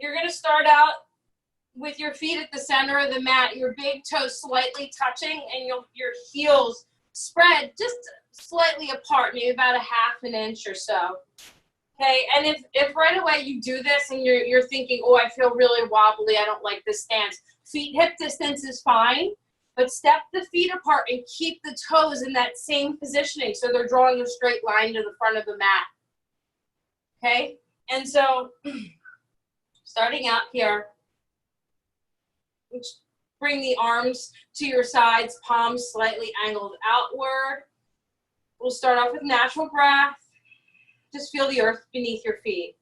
You're going to start out with your feet at the center of the mat, your big toes slightly touching, and your heels spread just slightly apart, maybe about a ½ inch or so. Okay, and if right away you do this and you're thinking, oh, I feel really wobbly, I don't like this stance, feet hip distance is fine, but step the feet apart and keep the toes in that same positioning so they're drawing a straight line to the front of the mat. Okay, and so starting out here, bring the arms to your sides, palms slightly angled outward. We'll start off with natural breath. Just feel the earth beneath your feet.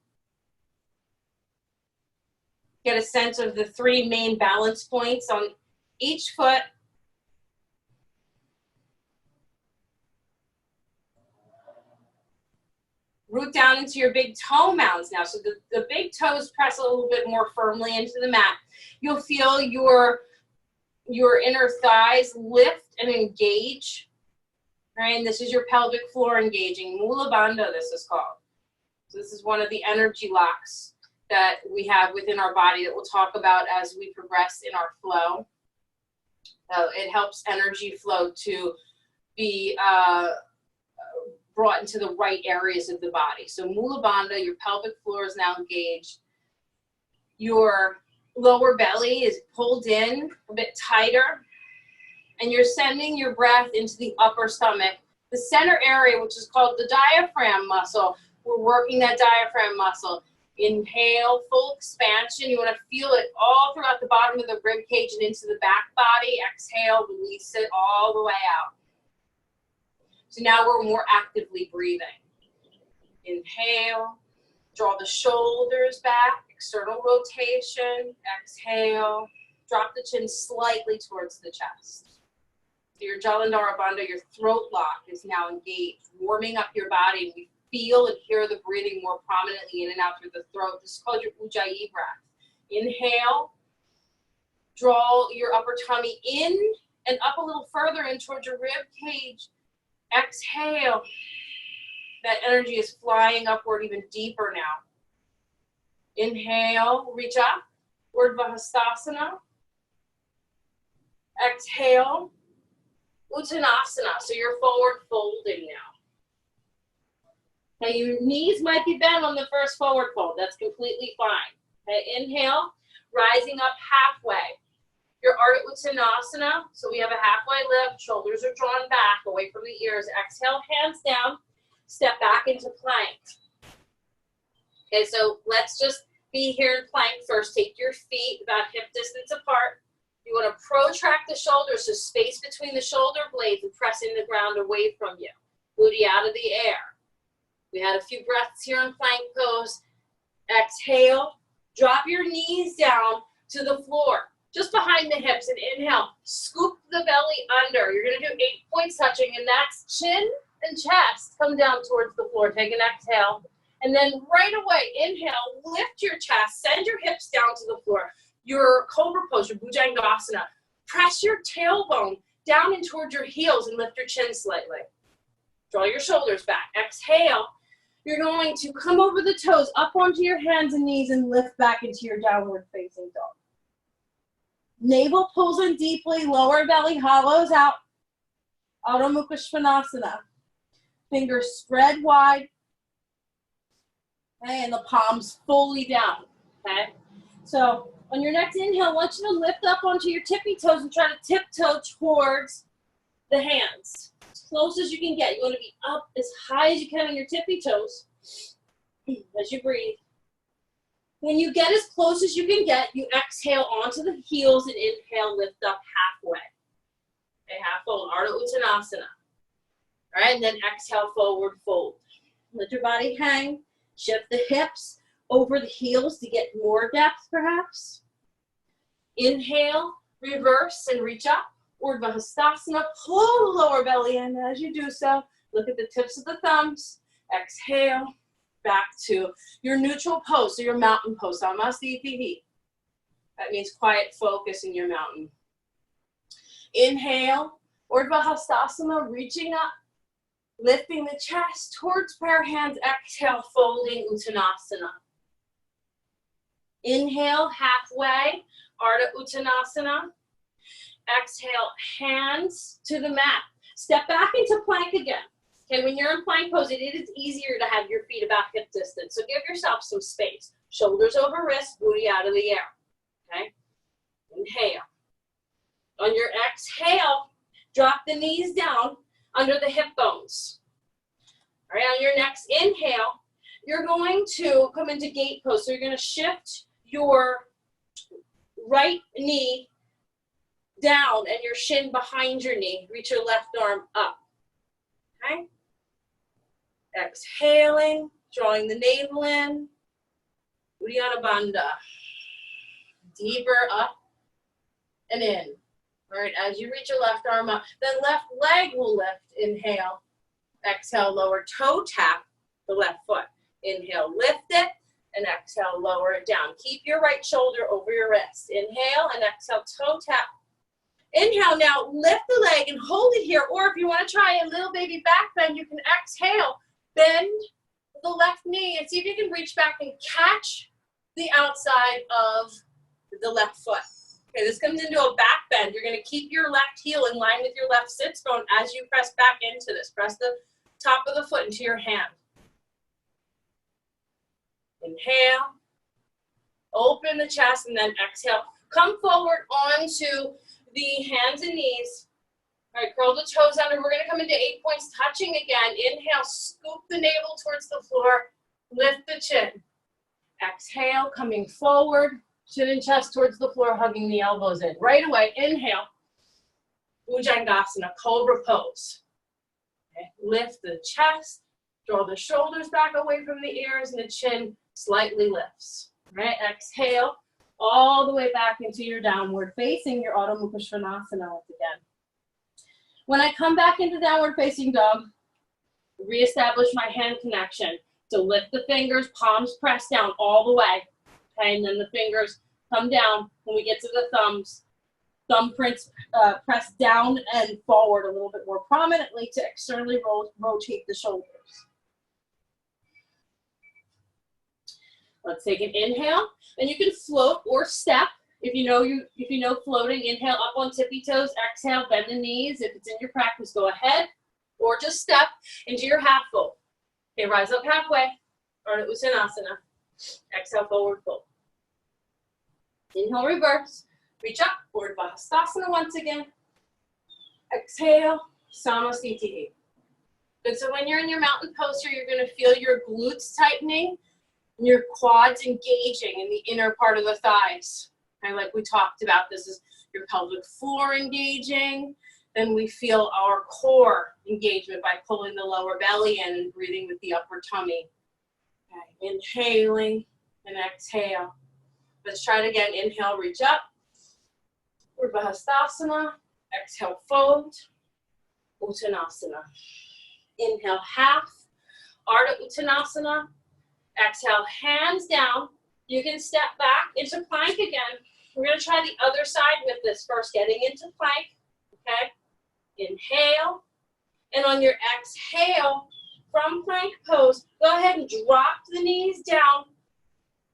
Get a sense of the 3 main balance points on each foot. Root down into your big toe mounds now. So the big toes press a little bit more firmly into the mat. You'll feel your inner thighs lift and engage. Right, and this is your pelvic floor engaging. Mula Bandha, this is called. So this is one of the energy locks that we have within our body that we'll talk about as we progress in our flow. It helps energy flow to be brought into the right areas of the body. So Mula Bandha, your pelvic floor is now engaged. Your lower belly is pulled in a bit tighter. And you're sending your breath into the upper stomach, the center area, which is called the diaphragm muscle. We're working that diaphragm muscle. Inhale, full expansion. You want to feel it all throughout the bottom of the rib cage and into the back body. Exhale, release it all the way out. So now we're more actively breathing. Inhale, draw the shoulders back, external rotation. Exhale, drop the chin slightly towards the chest. So your Jalandhara Bandha, your throat lock is now engaged, warming up your body, and we feel and hear the breathing more prominently in and out through the throat. This is called your Ujjayi breath. Inhale, draw your upper tummy in and up a little further in towards your rib cage. Exhale. That energy is flying upward even deeper now. Inhale, reach up, Urdhva Hastasana. Exhale, Uttanasana, so you're forward folding now. Now your knees might be bent on the first forward fold. That's completely fine. Okay, inhale, rising up halfway. Your Ardha Uttanasana, so we have a halfway lift, shoulders are drawn back, away from the ears. Exhale, hands down, step back into plank. Okay, so let's just be here in plank first. Take your feet about hip distance apart. You want to protract the shoulders, so space between the shoulder blades and pressing the ground away from you. Booty out of the air. We had a few breaths here in plank pose. Exhale, drop your knees down to the floor, just behind the hips, and inhale, scoop the belly under. You're going to do 8 points touching, and that's chin and chest. Come down towards the floor. Take an exhale. And then right away, inhale, lift your chest, send your hips down to the floor. Your cobra pose, your Bhujangasana. Press your tailbone down and towards your heels and lift your chin slightly. Draw your shoulders back. Exhale. You're going to come over the toes, up onto your hands and knees, and lift back into your downward facing dog. Navel pulls in deeply, lower belly hollows out. Adho Mukha Svanasana. Fingers spread wide. Okay, and the palms fully down. Okay, so on your next inhale, I want you to lift up onto your tippy toes and try to tiptoe towards the hands. As close as you can get. You want to be up as high as you can on your tippy toes as you breathe. When you get as close as you can get, you exhale onto the heels and inhale, lift up halfway. Okay, half fold, Ardha Uttanasana. All right, and then exhale, forward fold. Let your body hang. Shift the hips over the heels to get more depth, perhaps. Inhale, reverse and reach up. Urdhva Hastasana, pull the lower belly in. As you do so, look at the tips of the thumbs. Exhale, back to your neutral pose, so your mountain pose. Samasthiti. That means quiet focus in your mountain. Inhale, Urdhva Hastasana, reaching up. Lifting the chest towards prayer hands. Exhale, folding Uttanasana. Inhale, halfway, Ardha Uttanasana. Exhale, hands to the mat. Step back into plank again. Okay, when you're in plank pose, it is easier to have your feet about hip distance. So give yourself some space. Shoulders over wrists, booty out of the air. Okay, inhale. On your exhale, drop the knees down under the hip bones. All right, on your next inhale, you're going to come into gate pose. So you're going to shift your right knee down and your shin behind your knee. Reach your left arm up. Okay? Exhaling, drawing the navel in. Uddiyana Bandha. Deeper up and in. All right, as you reach your left arm up, then left leg will lift. Inhale. Exhale, lower toe tap the left foot. Inhale, lift it, and exhale, lower it down. Keep your right shoulder over your wrist. Inhale, and exhale, toe tap. Inhale, now lift the leg and hold it here, or if you want to try a little baby back bend, you can exhale, bend the left knee, and see if you can reach back and catch the outside of the left foot. Okay, this comes into a back bend. You're going to keep your left heel in line with your left sits bone as you press back into this. Press the top of the foot into your hand. Inhale, open the chest, and then exhale. Come forward onto the hands and knees. All right, curl the toes under. We're going to come into 8 points, touching again. Inhale, scoop the navel towards the floor. Lift the chin. Exhale, coming forward. Chin and chest towards the floor, hugging the elbows in. Right away, inhale. Bhujangasana, cobra pose. Okay. Lift the chest. Draw the shoulders back away from the ears, and the chin slightly lifts. All right, exhale. All the way back into your downward facing, your Adho Mukha Svanasana once again. When I come back into downward facing dog, reestablish my hand connection. So lift the fingers, palms press down all the way. Okay, and then the fingers come down. When we get to the thumbs, thumbprints press down and forward a little bit more prominently to externally rotate the shoulders. Let's take an inhale, and you can float or step. If you know floating, inhale up on tippy toes, exhale, bend the knees. If it's in your practice, go ahead, or just step into your half fold. Okay, rise up halfway, Ardha Uttanasana. Exhale, forward fold. Inhale, reverse. Reach up, Urdhva Hastasana once again. Exhale, Samasthiti. Good, so when you're in your mountain posture, you're going to feel your glutes tightening, and your quads engaging in the inner part of the thighs. And like we talked about, this is your pelvic floor engaging. Then we feel our core engagement by pulling the lower belly in and breathing with the upper tummy. Okay, inhaling and exhale. Let's try it again. Inhale, reach up. Urdhva Hastasana. Exhale, fold. Uttanasana. Inhale, half. Ardha Uttanasana. Exhale, hands down. You can step back into plank again. We're going to try the other side with this first, getting into plank. Okay? Inhale. And on your exhale, from plank pose, go ahead and drop the knees down.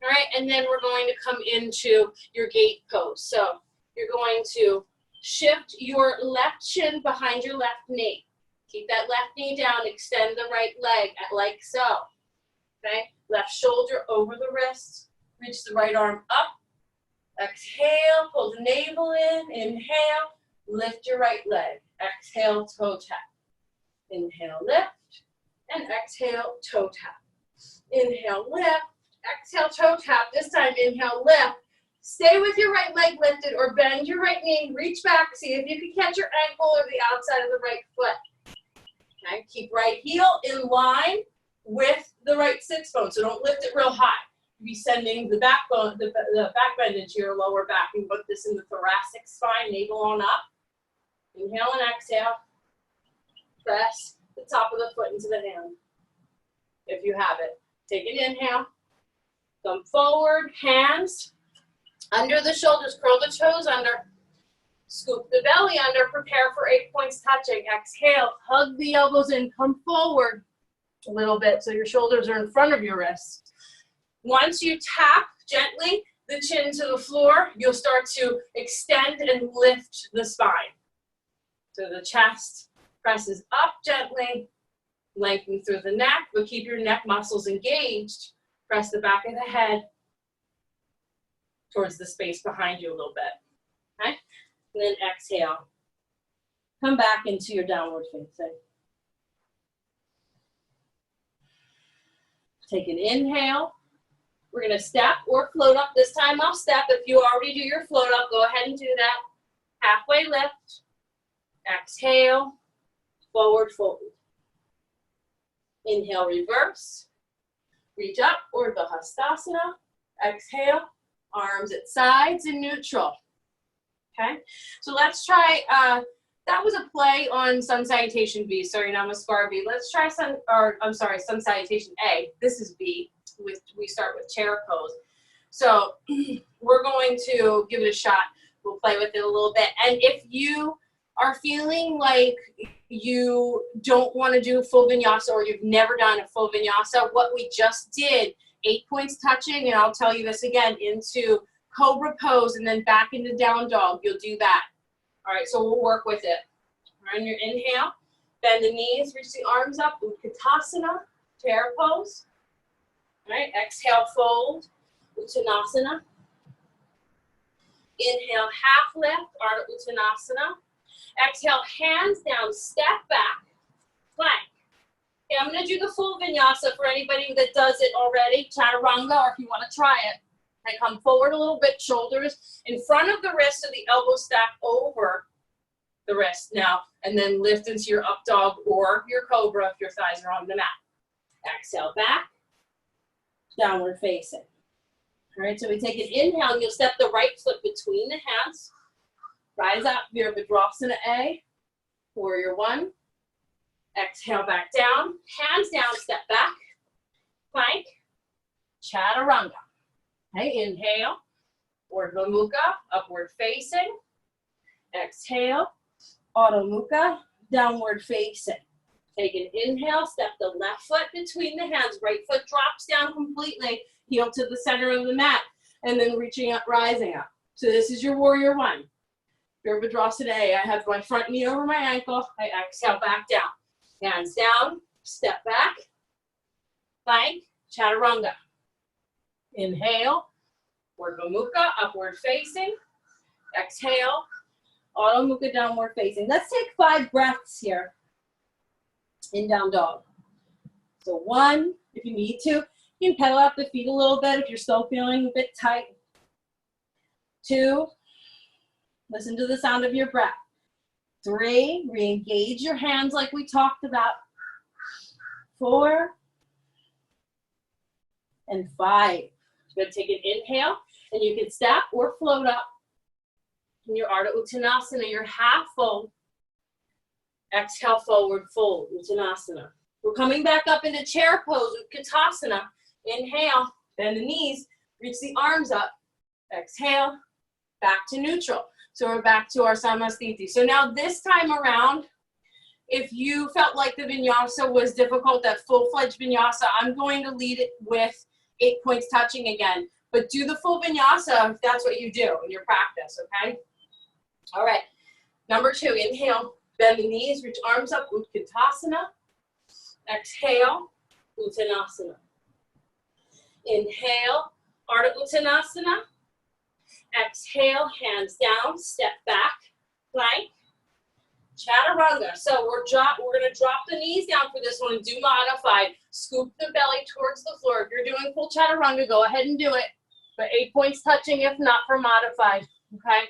All right, and then we're going to come into your gate pose. So you're going to shift your left shin behind your left knee. Keep that left knee down, extend the right leg like so. Okay, left shoulder over the wrist, reach the right arm up. Exhale, pull the navel in, inhale, lift your right leg. Exhale, toe tap. Inhale, lift, and exhale, toe tap. Inhale, lift, exhale, toe tap. This time, inhale, lift. Stay with your right leg lifted or bend your right knee, reach back, see if you can catch your ankle or the outside of the right foot. Okay, keep right heel in line with the right sits bone, so don't lift it real high. You'll be sending the backbone, the back bend into your lower back. You put this in the thoracic spine, navel on up. Inhale and exhale. Press the top of the foot into the hand, if you have it. Take an inhale. Come forward, hands under the shoulders, curl the toes under. Scoop the belly under, prepare for 8 points touching. Exhale, hug the elbows in, come forward a little bit so your shoulders are in front of your wrists. Once you tap gently the chin to the floor, you'll start to extend and lift the spine. So the chest presses up gently, lengthen through the neck, but keep your neck muscles engaged. Press the back of the head towards the space behind you a little bit. Okay? And then exhale. Come back into your downward facing. Take an inhale. We're going to step or float up. This time I'll step. If you already do your float up, go ahead and do that. Halfway lift. Exhale. Forward fold. Inhale, reverse. Reach up, Urdhva Hastasana. Exhale. Arms at sides in neutral. Okay? So let's try, that was a play on Sun Salutation B. Sorry, Namaskar B. Let's try Sun Salutation A. This is B. We start with chair pose. So we're going to give it a shot. We'll play with it a little bit. And if you are feeling like you don't want to do full vinyasa or you've never done a full vinyasa, what we just did, 8 points touching, and I'll tell you this again, into cobra pose and then back into down dog. You'll do that. All right, so we'll work with it. On your inhale, bend the knees, reach the arms up, Utkatasana, chair pose. All right, exhale, fold, Uttanasana. Inhale, half lift, Ardha Uttanasana. Exhale, hands down, step back, plank. Okay, I'm going to do the full vinyasa for anybody that does it already, chaturanga, or if you want to try it. Okay, come forward a little bit, shoulders in front of the wrist so the elbows stack over the wrist now, and then lift into your up dog or your cobra if your thighs are on the mat. Exhale, back, downward facing. All right, so we take an inhale, and you'll step the right foot between the hands. Rise up, Virabhadrasana A, warrior one. Exhale, back down. Hands down, step back. Plank, chaturanga. Okay, inhale, Urdhva Mukha, upward facing. Exhale, Adho Mukha, downward facing. Take an inhale, step the left foot between the hands. Right foot drops down completely, heel to the center of the mat, and then reaching up, rising up. So this is your warrior one. Virabhadrasana A. I have my front knee over my ankle. I exhale, back down. Hands down, step back, plank, chaturanga. Inhale, Urdhva Mukha, upward facing. Exhale, Adho Mukha, downward facing. Let's take 5 breaths here in down dog. So 1, if you need to, you can pedal out the feet a little bit if you're still feeling a bit tight. 2, listen to the sound of your breath. 3, re-engage your hands like we talked about. 4, and 5. You're going to take an inhale, and you can step or float up in your Ardha Uttanasana, your half fold. Exhale, forward fold, Uttanasana. We're coming back up into chair pose, Utkatasana. Inhale, bend the knees, reach the arms up. Exhale, back to neutral. So we're back to our Samasthiti. So now this time around, if you felt like the vinyasa was difficult, that full-fledged vinyasa, I'm going to lead it with 8 points touching again. But do the full vinyasa if that's what you do in your practice, okay? All right. Number 2, inhale, bend the knees, reach arms up, Utkatasana. Exhale, Uttanasana. Inhale, Ardha Uttanasana. Exhale, hands down, step back, plank, chaturanga. So we're going to drop the knees down for this one. Do modified. Scoop the belly towards the floor. If you're doing full chaturanga, go ahead and do it. But 8 points touching if not for modified, okay?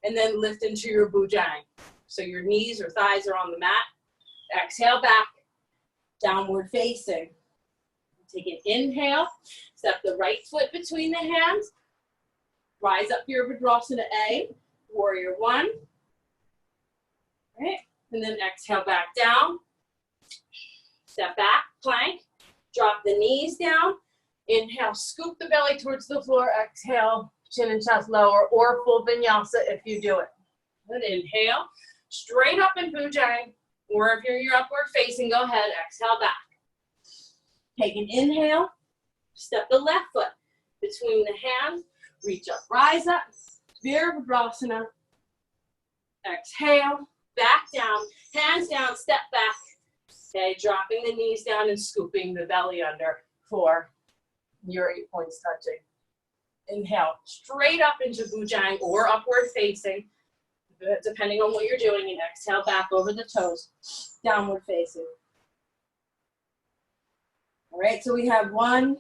And then lift into your bhujang. So your knees or thighs are on the mat. Exhale back, downward facing. Take an inhale, step the right foot between the hands. Rise up Virabhadrasana A, warrior one. All right, and then exhale back down. Step back, plank. Drop the knees down. Inhale, scoop the belly towards the floor. Exhale, chin and chest lower, or full vinyasa if you do it. Good, inhale, straight up in bhujang, or if you're upward facing, go ahead, exhale back. Take an inhale, step the left foot between the hands. reach up, rise up, Virabhadrasana. Exhale, back down, hands down, step back. Okay, dropping the knees down and scooping the belly under for your 8 points touching. Inhale, straight up into Bhujang or upward facing, depending on what you're doing, and exhale back over the toes, downward facing. All right, so we have 1,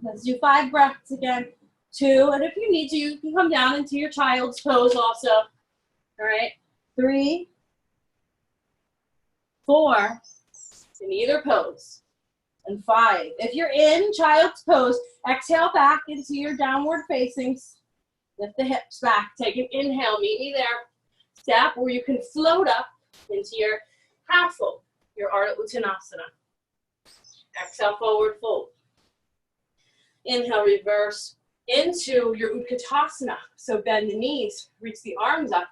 let's do 5 breaths again, 2, and if you need to, you can come down into your child's pose also. All right, 3, 4, in either pose, and 5. If you're in child's pose, exhale back into your downward facings. Lift the hips back. Take an inhale. Meet me there. Step, or you can float up into your half fold, your Ardha Uttanasana. Exhale, forward fold. Inhale, reverse into your Utkatasana. So bend the knees, reach the arms up.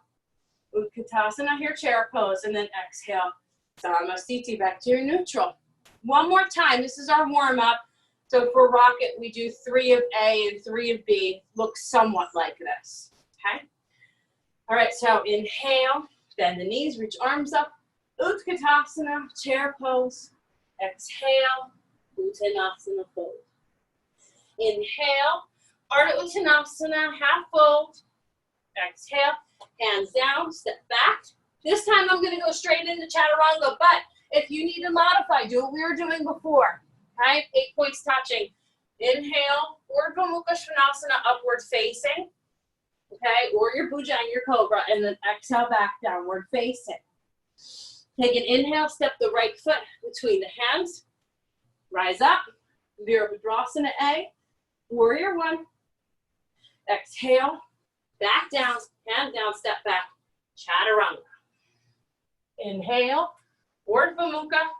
Utkatasana, here, chair pose, and then exhale. Samasthiti, back to your neutral. One more time, this is our warm-up. So for Rocket, we do 3 of A and 3 of B. Looks somewhat like this, okay? All right, so inhale, bend the knees, reach arms up. Utkatasana, chair pose. Exhale, Uttanasana fold. Inhale, Ardha Uttanasana, half fold. Exhale, hands down, step back. This time I'm gonna go straight into Chaturanga, but if you need to modify, do what we were doing before, right? 8 points touching. Inhale, Urdhva Mukha Svanasana, upward facing, okay? Or your Bhujang, your Cobra, and then exhale back, downward facing. Take an inhale, step the right foot between the hands. Rise up, Virabhadrasana A, Warrior 1. Exhale, back down, hand down, step back, Chaturanga. Inhale, Urdhva Mukha,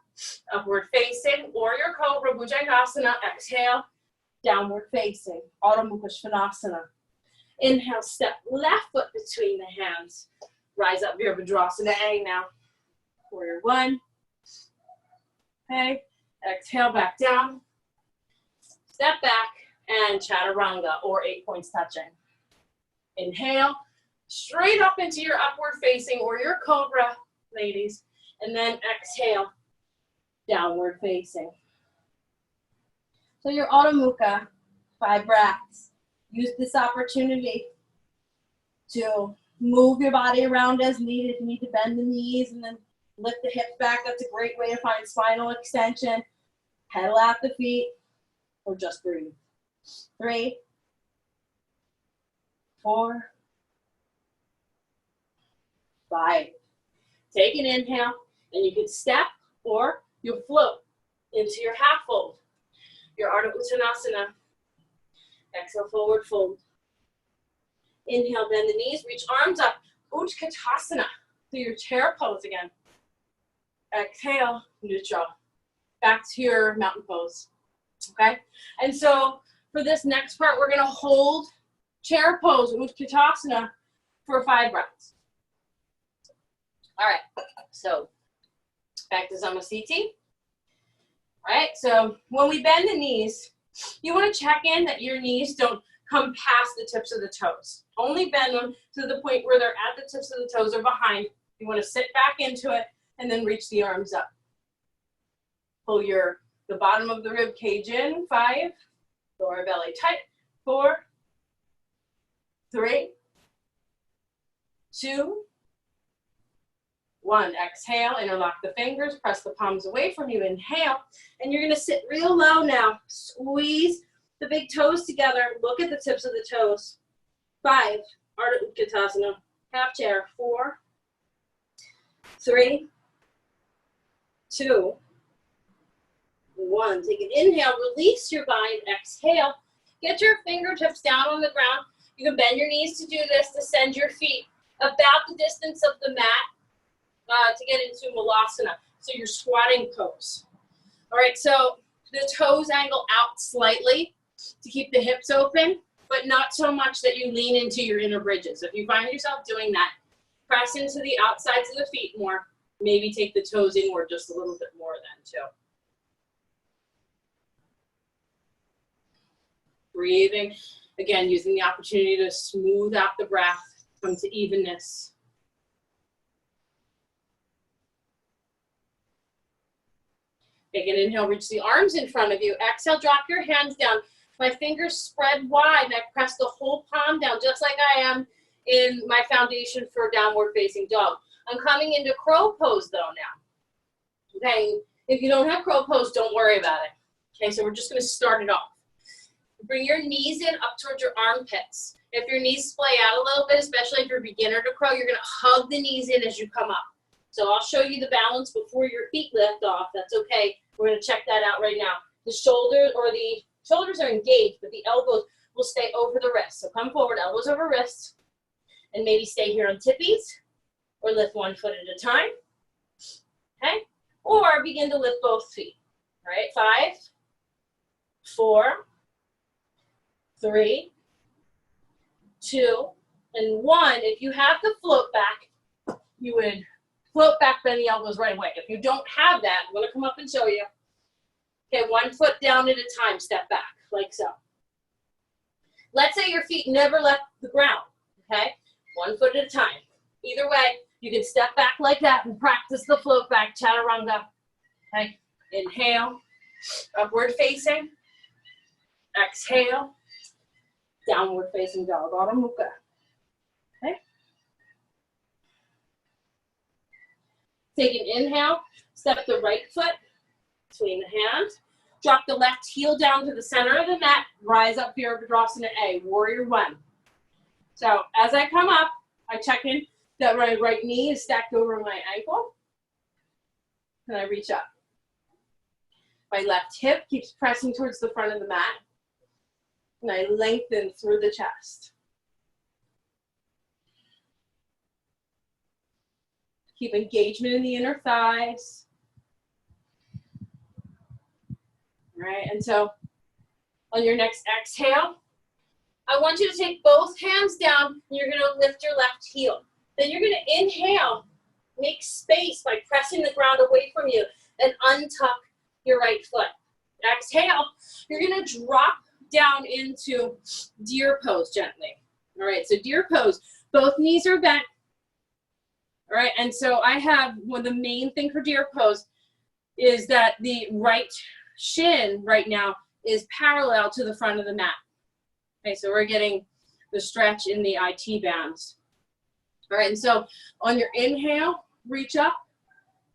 upward facing, Warrior Cobra, Bhujangasana. Exhale, downward facing, Ardha Mukha Svanasana. Inhale, step left foot between the hands. Rise up, Virabhadrasana A now. Warrior 1. Okay, exhale, back down. Step back, and Chaturanga, or 8 points touching. Inhale, straight up into your upward facing, or your Cobra, ladies. And then exhale, downward facing. So your Ardha Mukha, 5 breaths. Use this opportunity to move your body around as needed. If you need to bend the knees and then lift the hips back. That's a great way to find spinal extension. Pedal out the feet, or just breathe. 3, 4, 5. Take an inhale, and you can step or you'll float into your half fold, your Ardha Uttanasana. Exhale, forward fold. Inhale, bend the knees, reach arms up, Utkatasana, to your chair pose again. Exhale, neutral. Back to your mountain pose, okay? And so for this next part, we're gonna hold chair pose, Utkatasana, for 5 breaths. All right, so back to Samasthiti. All right, so when we bend the knees, you want to check in that your knees don't come past the tips of the toes. Only bend them to the point where they're at the tips of the toes or behind. You want to sit back into it and then reach the arms up. Pull the bottom of the rib cage in. 5, lower belly tight. 4, 3, 2, 1. Exhale, interlock the fingers, press the palms away from you. Inhale, and you're gonna sit real low now. Squeeze the big toes together. Look at the tips of the toes. 5, Ardha Utkatasana, half chair. 4, 3, 2, 1. Take an inhale, release your bind, exhale. Get your fingertips down on the ground. You can bend your knees to do this, to send your feet about the distance of the mat. To get into Malasana, so your squatting pose. All right, so the toes angle out slightly to keep the hips open, but not so much that you lean into your inner bridges. If you find yourself doing that, press into the outsides of the feet more. Maybe take the toes inward just a little bit more then too. Breathing Again, using the opportunity to smooth out the breath, come to evenness. Take an inhale, reach the arms in front of you. Exhale, drop your hands down. My fingers spread wide, and I press the whole palm down, just like I am in my foundation for downward facing dog. I'm coming into crow pose though now. Okay, if you don't have crow pose, don't worry about it. Okay, so we're just gonna start it off. Bring your knees in up towards your armpits. If your knees splay out a little bit, especially if you're beginner to crow, you're gonna hug the knees in as you come up. So I'll show you the balance before your feet lift off. That's okay. We're gonna check that out right now. The shoulders are engaged, but the elbows will stay over the wrists. So come forward, elbows over wrists, and maybe stay here on tippies, or lift one foot at a time, okay? Or begin to lift both feet, all right? 5, 4, 3, 2, and 1. If you have the float back, you would float back, bend the elbows right away. If you don't have that, I'm gonna come up and show you. Okay, 1 foot down at a time, step back, like so. Let's say your feet never left the ground, okay? 1 foot at a time. Either way, you can step back like that and practice the float back, chaturanga. Okay, inhale, upward facing. Exhale, downward facing dog, Adho Mukha. Okay. Take an inhale, step the right foot between the hands. Drop the left heel down to the center of the mat. Rise up here, Virabhadrasana A, Warrior 1. So as I come up, I check in that my right knee is stacked over my ankle. And I reach up. My left hip keeps pressing towards the front of the mat. And I lengthen through the chest. Keep engagement in the inner thighs. All right, and so on your next exhale, I want you to take both hands down and you're gonna lift your left heel. Then you're gonna inhale, make space by pressing the ground away from you and untuck your right foot. Exhale, you're gonna drop down into deer pose gently. All right, so deer pose, both knees are bent. All right, and so I have, the main thing for deer pose is that the right shin right now is parallel to the front of the mat. Okay, so we're getting the stretch in the IT bands. All right, and so on your inhale, reach up,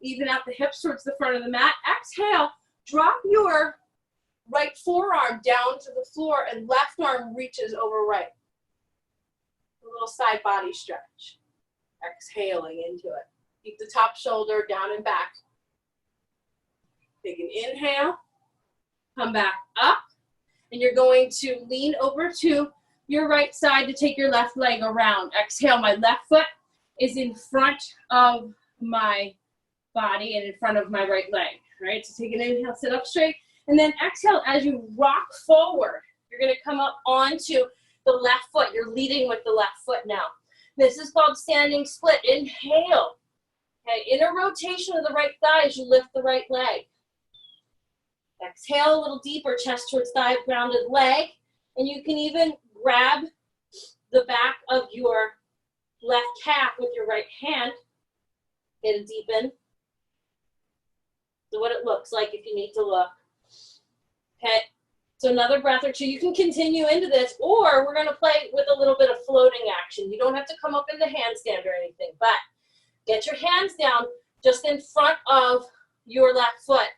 even out the hips towards the front of the mat. Exhale, drop your right forearm down to the floor and left arm reaches over right. A little side body stretch. Exhaling into it. Keep the top shoulder down and back. Take an inhale, come back up, and you're going to lean over to your right side to take your left leg around. Exhale, my left foot is in front of my body and in front of my right leg, right? So take an inhale, sit up straight, and then exhale as you rock forward. You're gonna come up onto the left foot. You're leading with the left foot now. This is called standing split. Inhale, okay, inner rotation of the right thigh as you lift the right leg. Exhale a little deeper, chest towards thigh, grounded leg. And you can even grab the back of your left calf with your right hand. Get a deep in. So what it looks like if you need to look. Okay, so another breath or two. You can continue into this, or we're gonna play with a little bit of floating action. You don't have to come up in the handstand or anything, but get your hands down just in front of your left foot.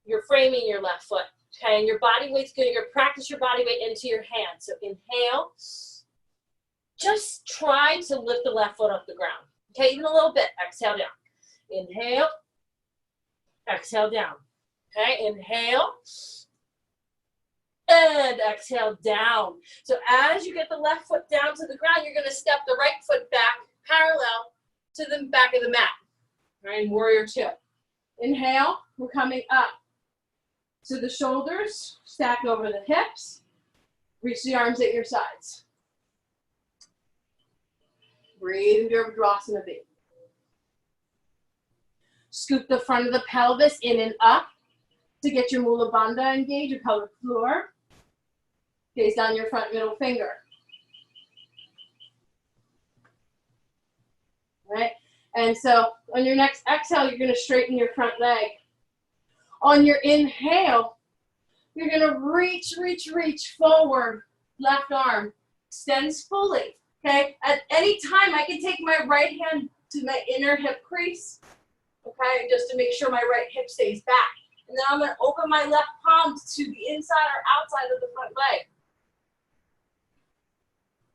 You're framing your left foot, okay? And your body weight's good. You're gonna practice your body weight into your hands. So inhale. Just try to lift the left foot off the ground. Okay, even a little bit. Exhale down. Inhale. Exhale down. Okay, inhale. And exhale down. So as you get the left foot down to the ground, you're gonna step the right foot back parallel to the back of the mat. All right, warrior 2. Inhale, we're coming up. So the shoulders stack over the hips. Reach the arms at your sides. Breathe into your Virabhadrasana B. Scoop the front of the pelvis in and up to get your Mula Bandha engaged, your pelvic floor. Gaze down your front middle finger. All right? And so on your next exhale, you're going to straighten your front leg. On your inhale, you're going to reach, reach, reach forward. Left arm extends fully. Okay? At any time, I can take my right hand to my inner hip crease. Okay? Just to make sure my right hip stays back. And then I'm going to open my left palm to the inside or outside of the front leg.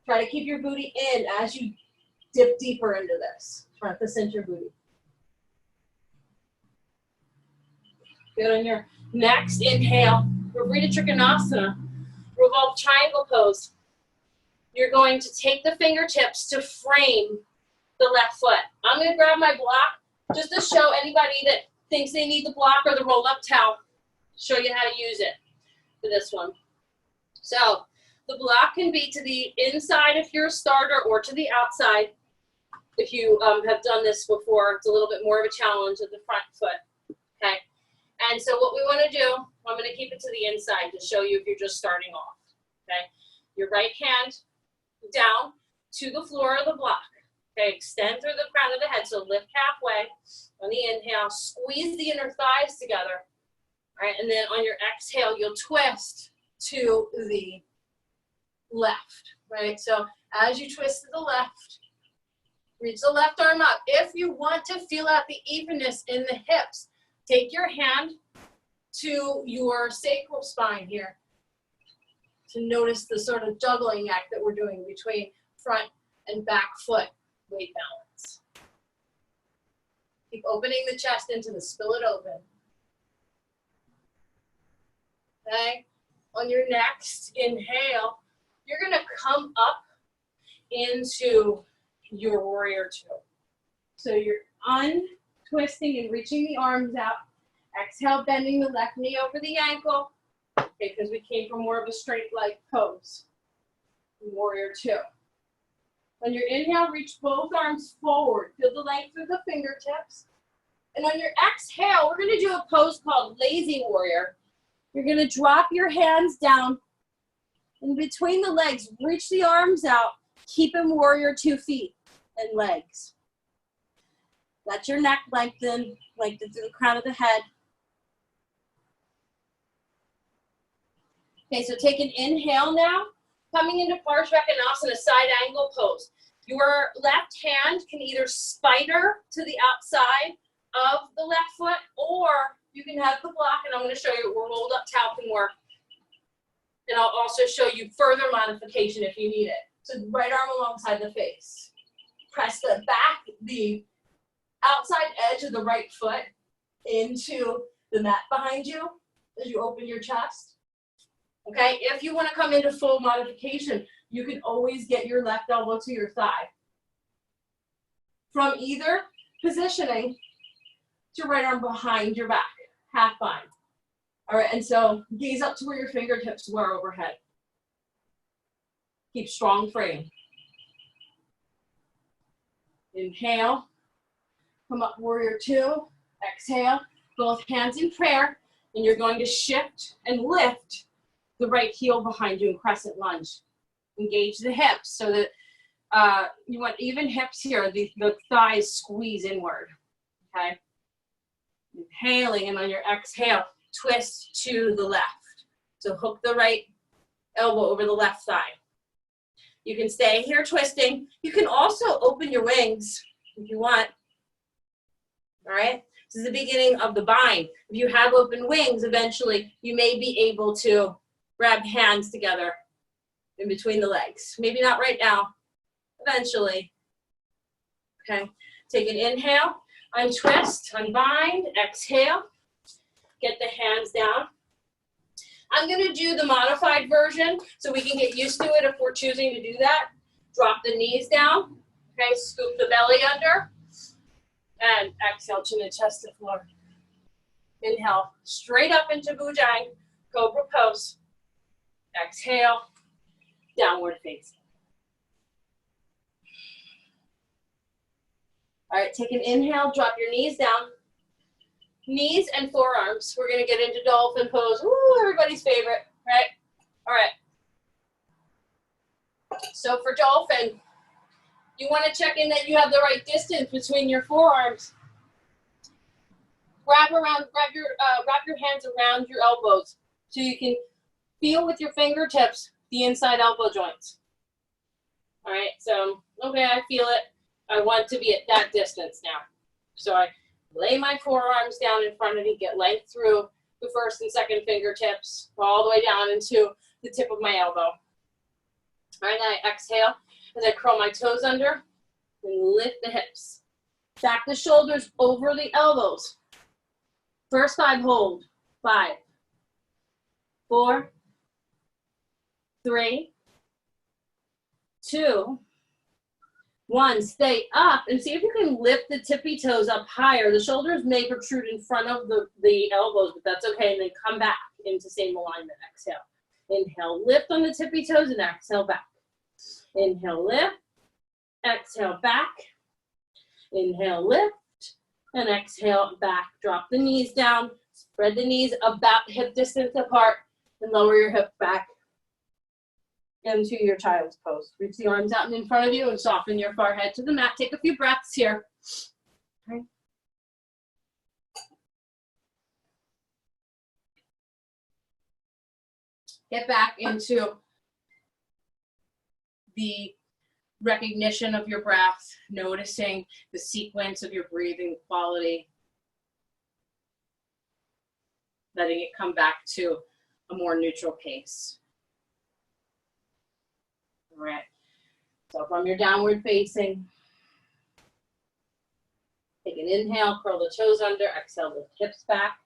Try to keep your booty in as you dip deeper into this. Front to center booty. Good. On your next inhale, Witaconis, revolve triangle pose. You're going to take the fingertips to frame the left foot. I'm going to grab my block just to show anybody that thinks they need the block or the roll-up towel. Show you how to use it for this one. So the block can be to the inside if you're a starter or to the outside. If you have done this before, it's a little bit more of a challenge at the front foot, okay? And so what we want to do, I'm going to keep it to the inside to show you if you're just starting off, okay? Your right hand down to the floor of the block, okay? Extend through the crown of the head, so lift halfway. On the inhale, squeeze the inner thighs together, all right? And then on your exhale, you'll twist to the left, right? So as you twist to the left, reach the left arm up. If you want to feel out the evenness in the hips, take your hand to your sacral spine here to notice the sort of juggling act that we're doing between front and back foot weight balance. Keep opening the chest into the split open. Okay? On your next inhale, you're going to come up into your warrior two. So you're untwisting and reaching the arms out. Exhale, bending the left knee over the ankle. Okay, because we came from more of a straight leg pose. Warrior two. On your inhale, reach both arms forward. Feel the length through the fingertips. And on your exhale, we're going to do a pose called lazy warrior. You're going to drop your hands down in between the legs. Reach the arms out. Keep in warrior 2 feet and legs. Let your neck lengthen through the crown of the head. Okay, so take an inhale now. Coming into Witaconis, side angle pose. Your left hand can either spider to the outside of the left foot, or you can have the block, and I'm going to show you where rolled up towel can work. And I'll also show you further modification if you need it. So right arm alongside the face. Press the outside edge of the right foot into the mat behind you as you open your chest. Okay, if you want to come into full modification, you can always get your left elbow to your thigh. From either positioning to right arm behind your back, half bind. All right, and so gaze up to where your fingertips were overhead. Keep strong frame. Inhale, come up warrior two, exhale, both hands in prayer, and you're going to shift and lift the right heel behind you in crescent lunge. Engage the hips so that you want even hips here, the thighs squeeze inward, okay? Inhaling, and on your exhale, twist to the left. So hook the right elbow over the left thigh. You can stay here twisting. You can also open your wings if you want. All right? This is the beginning of the bind. If you have open wings, eventually you may be able to grab hands together in between the legs. Maybe not right now. Eventually. Okay? Take an inhale, untwist, unbind, exhale. Get the hands down. I'm going to do the modified version so we can get used to it if we're choosing to do that. Drop the knees down. Okay, scoop the belly under. And exhale, chin and chest to floor. Inhale, straight up into Bujang, Cobra pose. Exhale, downward facing. All right, take an inhale, drop your knees down. Knees and forearms. We're going to get into dolphin pose. Woo, everybody's favorite, right? All right. So for dolphin, you want to check in that you have the right distance between your forearms. Wrap your hands around your elbows so you can feel with your fingertips the inside elbow joints. All right, so, okay, I feel it. I want to be at that distance now. So I lay my forearms down in front of me, get length through the first and second fingertips, all the way down into the tip of my elbow. All right, then I exhale as I curl my toes under and lift the hips. Stack the shoulders over the elbows. First 5 hold. 5, 4, 3, 2, 1. Stay up and see if you can lift the tippy toes up higher. The shoulders may protrude in front of the elbows, but that's okay. And then come back into same alignment. Exhale. Inhale, lift on the tippy toes and exhale back. Inhale, lift. Exhale, back. Inhale, lift. And exhale, back. Drop the knees down. Spread the knees about hip distance apart and lower your hip back into your child's pose. Reach the arms out and in front of you and soften your forehead to the mat. Take a few breaths here. Okay. Get back into the recognition of your breath, noticing the sequence of your breathing quality, letting it come back to a more neutral pace. All right, so from your downward facing, take an inhale, curl the toes under, exhale, lift hips back,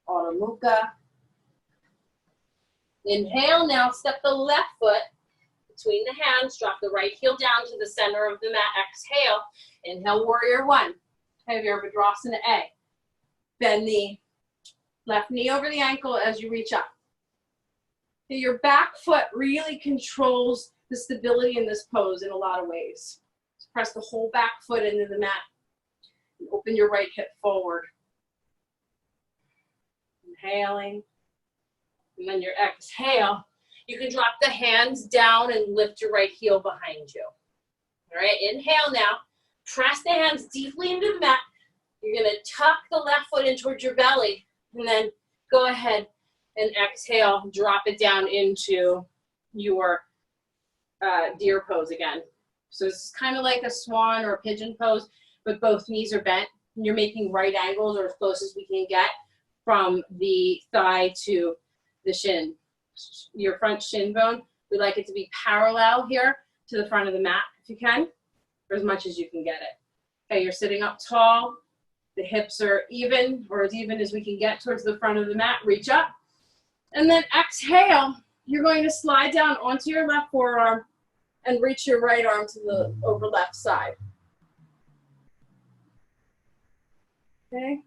Adho Mukha. Inhale, now step the left foot between the hands, drop the right heel down to the center of the mat, exhale, inhale, warrior 1, okay, Virabhadrasana A. Bend the left knee over the ankle as you reach up. Okay, your back foot really controls the stability in this pose in a lot of ways. So press the whole back foot into the mat and open your right hip forward. Inhaling, and then your exhale. You can drop the hands down and lift your right heel behind you. All right, inhale now. Press the hands deeply into the mat. You're gonna tuck the left foot in towards your belly and then go ahead and exhale, drop it down into your deer pose again. So it's kind of like a swan or a pigeon pose, but both knees are bent. And you're making right angles or as close as we can get from the thigh to the shin. Your front shin bone, we like it to be parallel here to the front of the mat if you can, or as much as you can get it. Okay, you're sitting up tall, the hips are even, or as even as we can get towards the front of the mat, reach up. And then exhale, you're going to slide down onto your left forearm and reach your right arm to the over left side. Okay.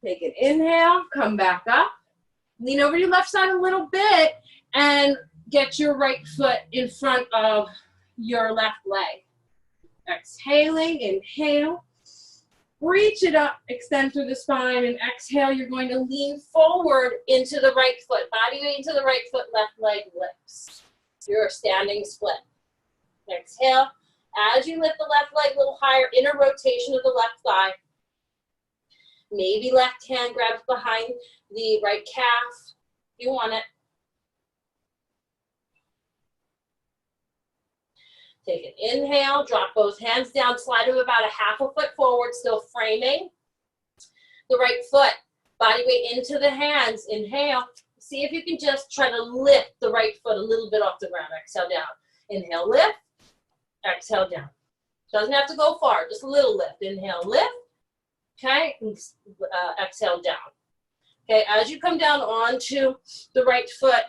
Take an inhale, come back up. Lean over your left side a little bit and get your right foot in front of your left leg. Exhaling, inhale. Reach it up, extend through the spine, and exhale, you're going to lean forward into the right foot. Body weight into the right foot, left leg lifts. You're standing split. Exhale. As you lift the left leg a little higher, inner rotation of the left thigh. Maybe left hand grabs behind the right calf if you want it. Take an inhale, drop both hands down, slide them about a half a foot forward, still framing the right foot. Body weight into the hands. Inhale. See if you can just try to lift the right foot a little bit off the ground. Exhale down. Inhale, lift. Exhale down. Doesn't have to go far, just a little lift. Inhale, lift. Okay, exhale down. Okay, as you come down onto the right foot,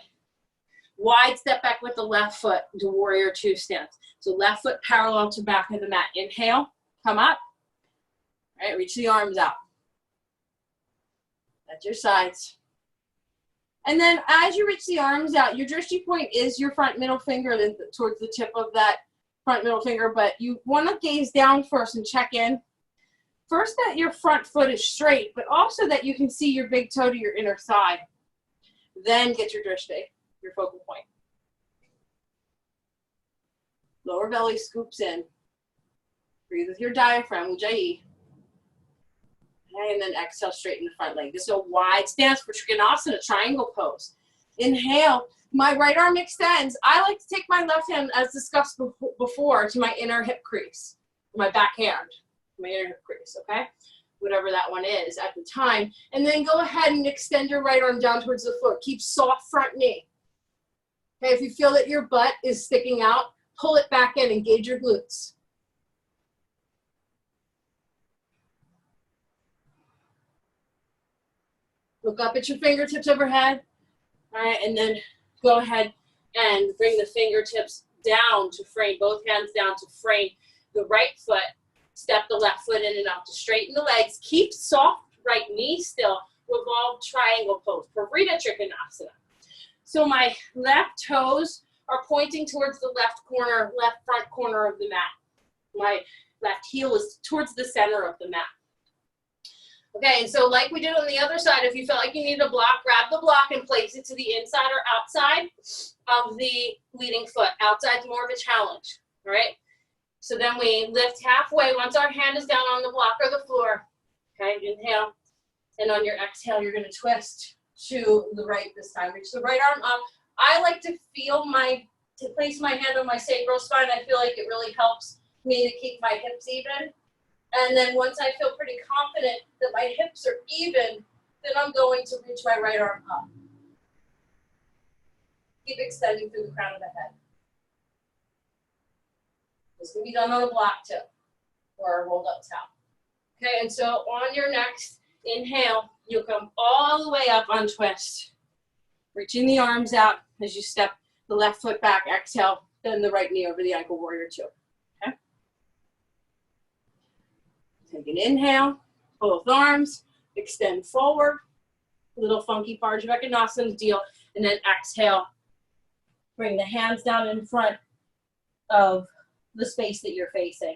wide step back with the left foot to warrior 2 stance. So left foot parallel to back of the mat. Inhale, come up. All right, reach the arms out. At your sides. And then as you reach the arms out, your drishti point is your front middle finger towards the tip of that front middle finger, but you want to gaze down first and check in. First, that your front foot is straight, but also that you can see your big toe to your inner thigh. Then get your drishti. your focal point. Lower belly scoops in. Breathe with your diaphragm, Ujjayi. Okay, and then exhale, straighten the front leg. This is a wide stance for Trikonasana, triangle pose. Inhale, my right arm extends. I like to take my left hand, as discussed before, to my inner hip crease, my back hand, my inner hip crease, okay? Whatever that one is at the time. And then go ahead and extend your right arm down towards the floor. Keep soft front knee. Okay, if you feel that your butt is sticking out, pull it back in, engage your glutes. Look up at your fingertips overhead. All right, and then go ahead and bring the fingertips down to frame, both hands down to frame the right foot. Step the left foot in and up to straighten the legs. Keep soft right knee still. Revolve triangle pose, Parita Trikonasana. So my left toes are pointing towards the left corner, left front corner of the mat. My left heel is towards the center of the mat. Okay, and so like we did on the other side, if you feel like you need a block, grab the block and place it to the inside or outside of the leading foot. Outside's more of a challenge, all right? So then we lift halfway once our hand is down on the block or the floor. Okay, inhale. And on your exhale, you're gonna twist to the right this time. Reach the right arm up. I like to place my hand on my sacral spine. I feel like it really helps me to keep my hips even. And then once I feel pretty confident that my hips are even, then I'm going to reach my right arm up. Keep extending through the crown of the head. This can be done on a block too, or a rolled up towel. Okay, and so on your next inhale, you'll come all the way up on twist. Reaching the arms out as you step the left foot back, exhale, then the right knee over the ankle, warrior two. Okay? Take an inhale, both arms, extend forward, little funky Parshvanasana deal, and then exhale. Bring the hands down in front of the space that you're facing.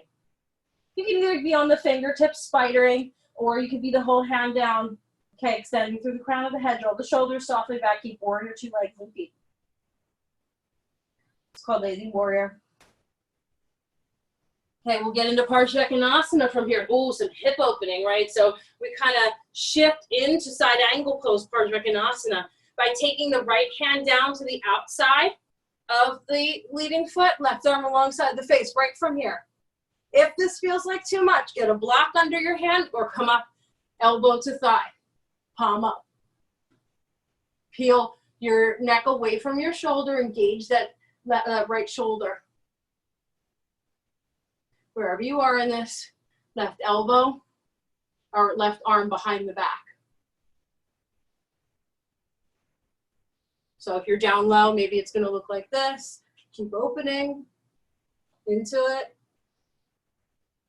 You can either be on the fingertips, spidering, or you could be the whole hand down. Okay, extending through the crown of the head, roll the shoulders softly back, keep warrior two, legs and feet. It's called lazy warrior. Okay, we'll get into Parshvanasana from here. Ooh, some hip opening, right? So we kind of shift into side angle pose, Parshvanasana, by taking the right hand down to the outside of the leading foot, left arm alongside the face, right from here. If this feels like too much, get a block under your hand or come up elbow to thigh, palm up. Peel your neck away from your shoulder, engage that right shoulder. Wherever you are in this, left elbow or left arm behind the back. So if you're down low, maybe it's going to look like this. Keep opening into it.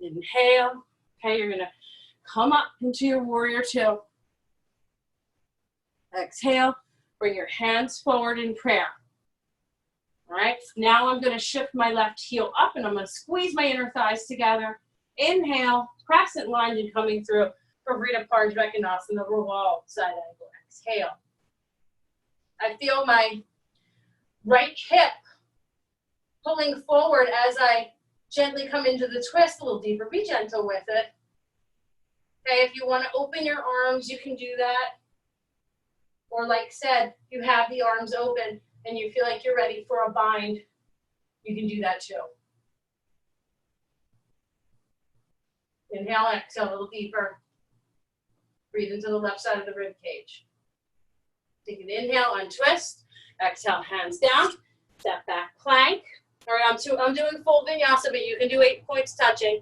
Inhale. Okay, you're going to come up into your warrior two. Exhale. Bring your hands forward in prayer. All right, now I'm going to shift my left heel up and I'm going to squeeze my inner thighs together. Inhale, crescent lunge and coming through for Parita Parshvanasana, revolve side angle. Exhale. I feel my right hip pulling forward as I gently come into the twist a little deeper. Be gentle with it. Okay, if you want to open your arms, you can do that. Or like said, you have the arms open and you feel like you're ready for a bind, you can do that too. Inhale, exhale a little deeper. Breathe into the left side of the rib cage. Take an inhale, untwist. Exhale, hands down. Step back, plank. All right, I'm doing full vinyasa, but you can do 8 points touching.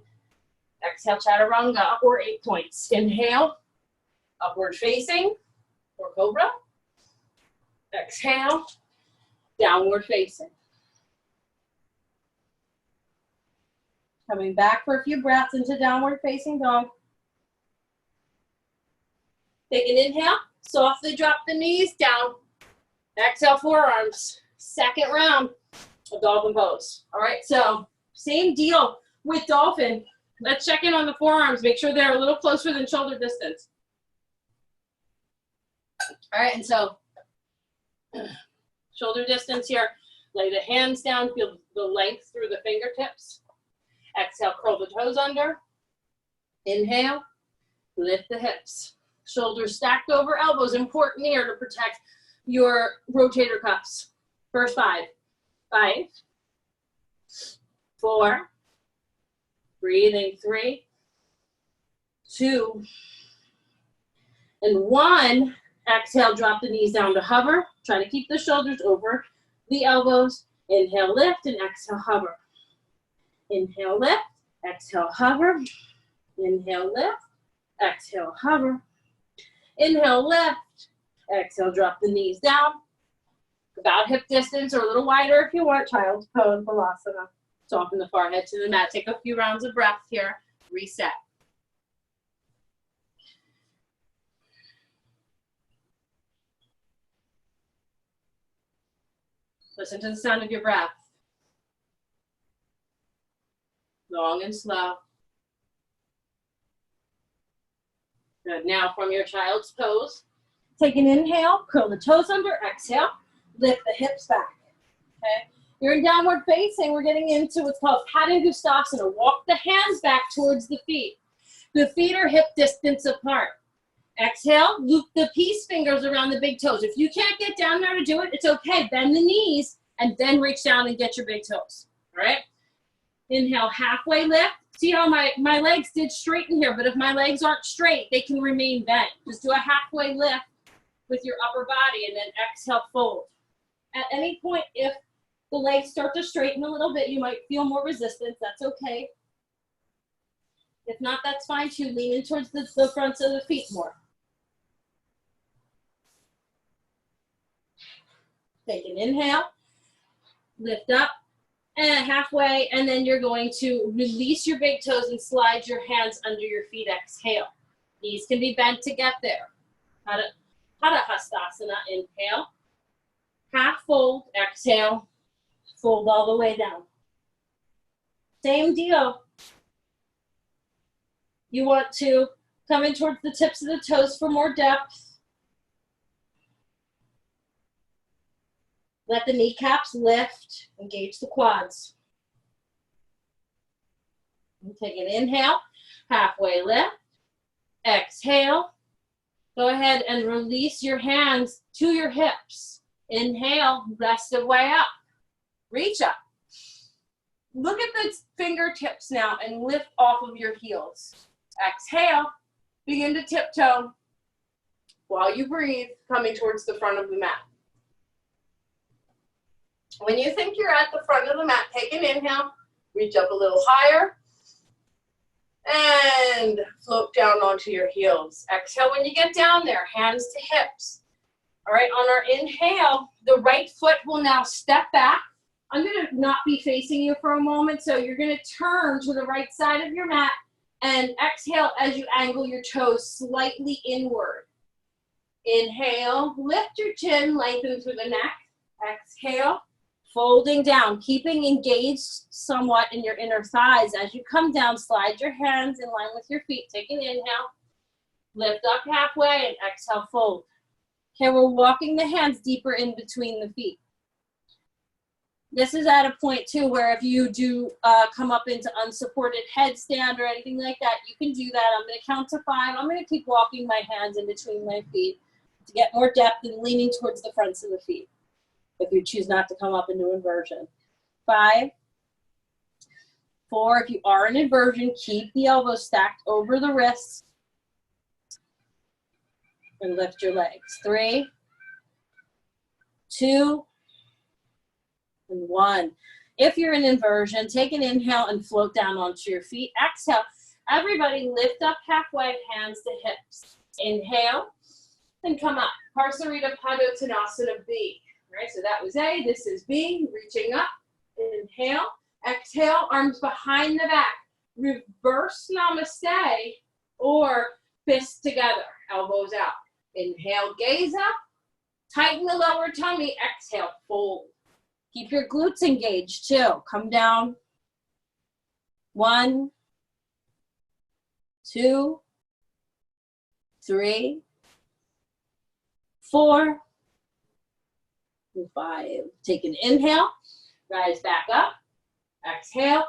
Exhale, chaturanga, or 8 points. Inhale, upward facing, or cobra. Exhale, downward facing. Coming back for a few breaths into downward facing dog. Take an inhale, softly drop the knees down. Exhale, forearms. Second round of dolphin pose. All right, so same deal with dolphin. Let's check in on the forearms. Make sure they're a little closer than shoulder distance. All right, and so Shoulder distance here. Lay the hands down, feel the length through the fingertips. Exhale, curl the toes under. Inhale, lift the hips. Shoulders stacked over elbows, important here to protect your rotator cuffs. First 5. 5, 4, breathing 3, 2, and 1. Exhale, drop the knees down to hover. Try to keep the shoulders over the elbows. Inhale, lift, and exhale, hover. Inhale, lift, exhale, hover. Inhale, lift, exhale, hover. Inhale, lift, exhale, drop the knees down. About hip distance or a little wider if you want. Child's pose, Balasana. Soften the forehead to the mat. Take a few rounds of breath here. Reset. Listen to the sound of your breath. Long and slow. Good. Now from your child's pose, take an inhale, curl the toes under, exhale, lift the hips back. Okay. You're in downward facing. We're getting into what's called Padangusthasana. Walk the hands back towards the feet. The feet are hip distance apart. Exhale, loop the peace fingers around the big toes. If you can't get down there to do it, it's okay. Bend the knees and then reach down and get your big toes. All right? Inhale, halfway lift. See how my legs did straighten here, but if my legs aren't straight, they can remain bent. Just do a halfway lift with your upper body and then exhale, fold. At any point, if the legs start to straighten a little bit, you might feel more resistance. That's okay. If not, that's fine too. Lean in towards the fronts of the feet more. Take an inhale, lift up, and halfway, and then you're going to release your big toes and slide your hands under your feet. Exhale. Knees can be bent to get there. Padangusthasana, inhale. Half fold, exhale. Fold all the way down. Same deal. You want to come in towards the tips of the toes for more depth. Let the kneecaps lift, engage the quads. And take an inhale, halfway lift, exhale. Go ahead and release your hands to your hips. Inhale, rest the way up. Reach up. Look at the fingertips now and lift off of your heels. Exhale, begin to tiptoe while you breathe, coming towards the front of the mat. When you think you're at the front of the mat, take an inhale, reach up a little higher, and float down onto your heels. Exhale when you get down there, hands to hips. All right, on our inhale, the right foot will now step back. I'm going to not be facing you for a moment, so you're going to turn to the right side of your mat and exhale as you angle your toes slightly inward. Inhale, lift your chin, lengthen through the neck. Exhale. Folding down, keeping engaged somewhat in your inner thighs. As you come down, slide your hands in line with your feet. Take an inhale, lift up halfway, and exhale, fold. Okay, we're walking the hands deeper in between the feet. This is at a point, too, where if you do come up into unsupported headstand or anything like that, you can do that. I'm going to count to 5. I'm going to keep walking my hands in between my feet to get more depth and leaning towards the fronts of the feet. If you choose not to come up into inversion. 5, 4, if you are in inversion, keep the elbows stacked over the wrists and lift your legs. 3, 2, and 1. If you're in inversion, take an inhale and float down onto your feet. Exhale. Everybody lift up halfway, hands to hips. Inhale, and come up. Parsarita Padottanasana B. Right, so that was A, this is B, reaching up, inhale, exhale, arms behind the back, reverse namaste, or fists together, elbows out. Inhale, gaze up, tighten the lower tummy, exhale, fold. Keep your glutes engaged too, come down. 1, 2, 3, 4, and 5. Take an inhale, rise back up, exhale,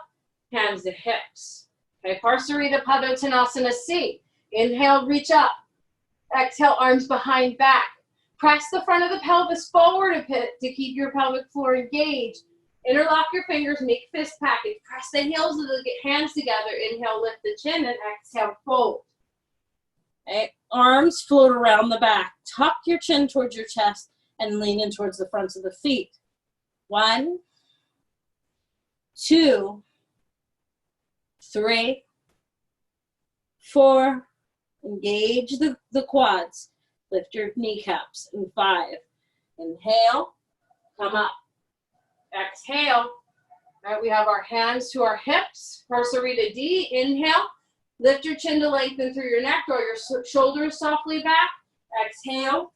hands to hips. Okay, Parsarita Padottanasana C. Inhale, reach up. Exhale, arms behind back. Press the front of the pelvis forward a bit to keep your pelvic floor engaged. Interlock your fingers, make fist package. Press the heels of the hands together. Inhale, lift the chin, and exhale, fold. Okay. Arms float around the back. Tuck your chin towards your chest and lean in towards the fronts of the feet. 1, 2, 3, 4. Engage the quads. Lift your kneecaps. And 5. Inhale, come up. Exhale. All right, we have our hands to our hips. Parsarita D. Inhale. Lift your chin to lengthen through your neck. Draw your shoulders softly back. Exhale.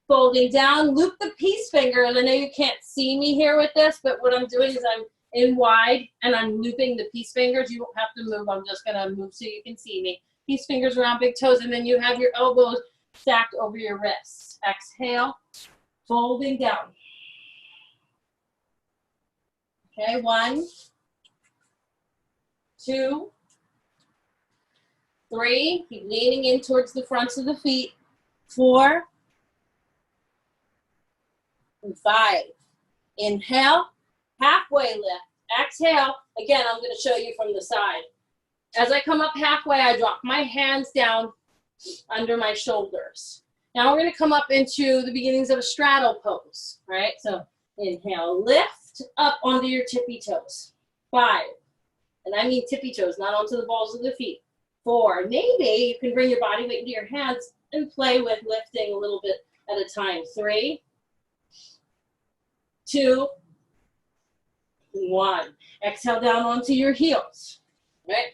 Folding down. Loop the peace finger. And I know you can't see me here with this, but what I'm doing is I'm in wide and I'm looping the peace fingers. You don't have to move. I'm just going to move so you can see me. Peace fingers around big toes. And then you have your elbows stacked over your wrists. Exhale. Folding down. Okay, 1, 2, 3. Keep leaning in towards the fronts of the feet. 4 and 5. Inhale, halfway lift. Exhale. Again, I'm going to show you from the side. As I come up halfway, I drop my hands down under my shoulders. Now we're going to come up into the beginnings of a straddle pose. All right, so inhale, lift up onto your tippy toes. 5, and I mean tippy toes, not onto the balls of the feet. 4, maybe you can bring your body weight into your hands and play with lifting a little bit at a time. 3, 2, 1. Exhale down onto your heels. Right?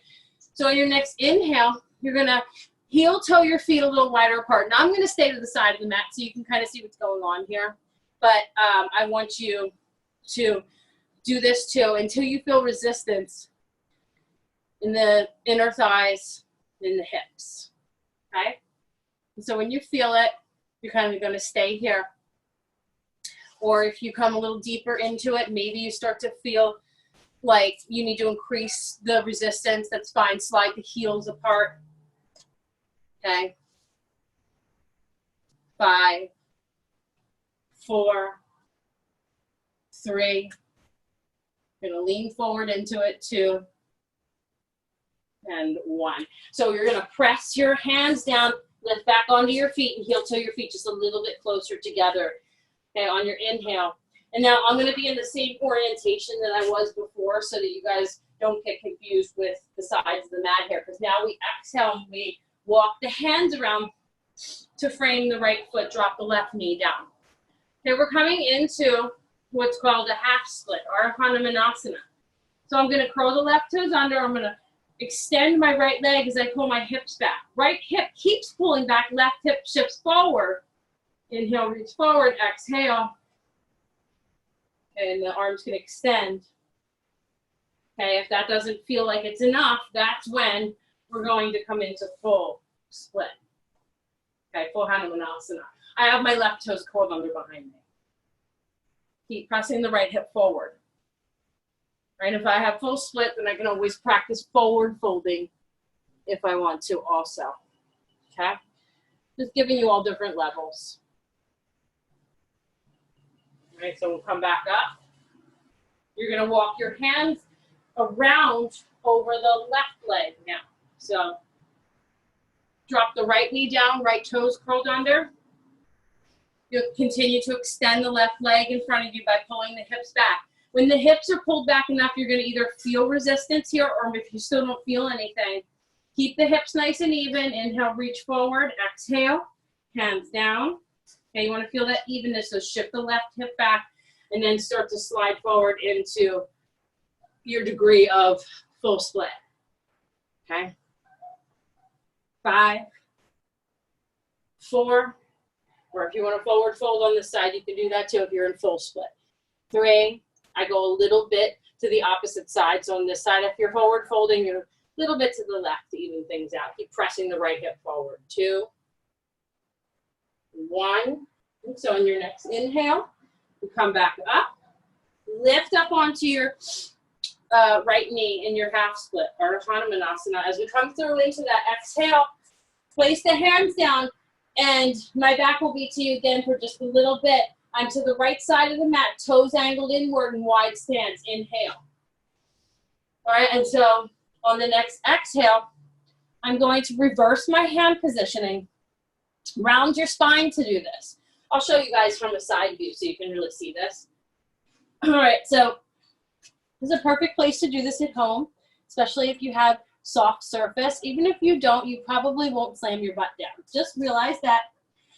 So on your next inhale, you're gonna heel toe your feet a little wider apart. Now I'm gonna stay to the side of the mat so you can kind of see what's going on here. But I want you to do this too until you feel resistance in the inner thighs, in the hips, okay? And so when you feel it, you're kind of gonna stay here. Or if you come a little deeper into it, maybe you start to feel like you need to increase the resistance. That's fine, slide the heels apart, okay? 5, 4, 3. You're gonna lean forward into it. 2 and 1. So you're gonna press your hands down, lift back onto your feet, and heel toe your feet just a little bit closer together. Okay, on your inhale. And now I'm gonna be in the same orientation that I was before so that you guys don't get confused with the sides of the mat here. Because now we exhale and we walk the hands around to frame the right foot, drop the left knee down. Okay, we're coming into what's called a half split, or Hanumanasana. So I'm gonna curl the left toes under, I'm gonna extend my right leg as I pull my hips back. Right hip keeps pulling back, left hip shifts forward. Inhale, reach forward, exhale. Okay, and the arms can extend. Okay, if that doesn't feel like it's enough, that's when we're going to come into full split. Okay, full Hanumanasana. I have my left toes curled under behind me. Keep pressing the right hip forward. Right, if I have full split, then I can always practice forward folding if I want to also. Okay, just giving you all different levels. All right, so we'll come back up. You're gonna walk your hands around over the left leg now. So drop the right knee down, right toes curled under. You'll continue to extend the left leg in front of you by pulling the hips back. When the hips are pulled back enough, you're going to either feel resistance here, or if you still don't feel anything, keep the hips nice and even. Inhale, reach forward. Exhale, hands down. Okay, you want to feel that evenness, so shift the left hip back and then start to slide forward into your degree of full split. Okay. 5, 4, or if you want to forward fold on this side, you can do that too if you're in full split. 3, I go a little bit to the opposite side. So on this side, if you're forward folding, you're a little bit to the left to even things out. Keep pressing the right hip forward. 2, 1. So on your next inhale, We come back up, lift up onto your right knee in your half split, or Hanumanasana. As we come through into that exhale, place the hands down, and my back will be to you again for just a little bit. I'm to the right side of the mat, toes angled inward in wide stance. Inhale. All right, and so on the next exhale, I'm going to reverse my hand positioning. Round your spine to do this. I'll show you guys from a side view so you can really see this. All right, so this is a perfect place to do this at home, especially if you have soft surface. Even if you don't, you probably won't slam your butt down. Just realize that.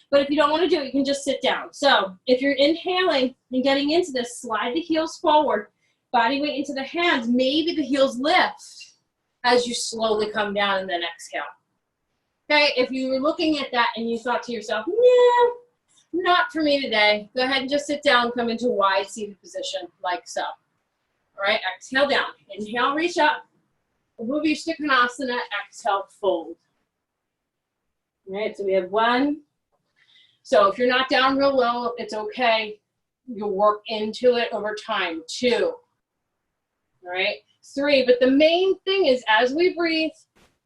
But if you don't want to do it, you can just sit down. So if you're inhaling and getting into this, slide the heels forward, body weight into the hands. Maybe the heels lift as you slowly come down and then exhale. Okay, if you were looking at that and you thought to yourself, yeah, not for me today, go ahead and just sit down, come into wide seated position like so. All right, exhale down. Inhale, reach up. Ubhu Stikhanasana, exhale, fold. All right, so we have one. So if you're not down real low, it's okay. You'll work into it over time. 2. All right, 3. But the main thing is as we breathe,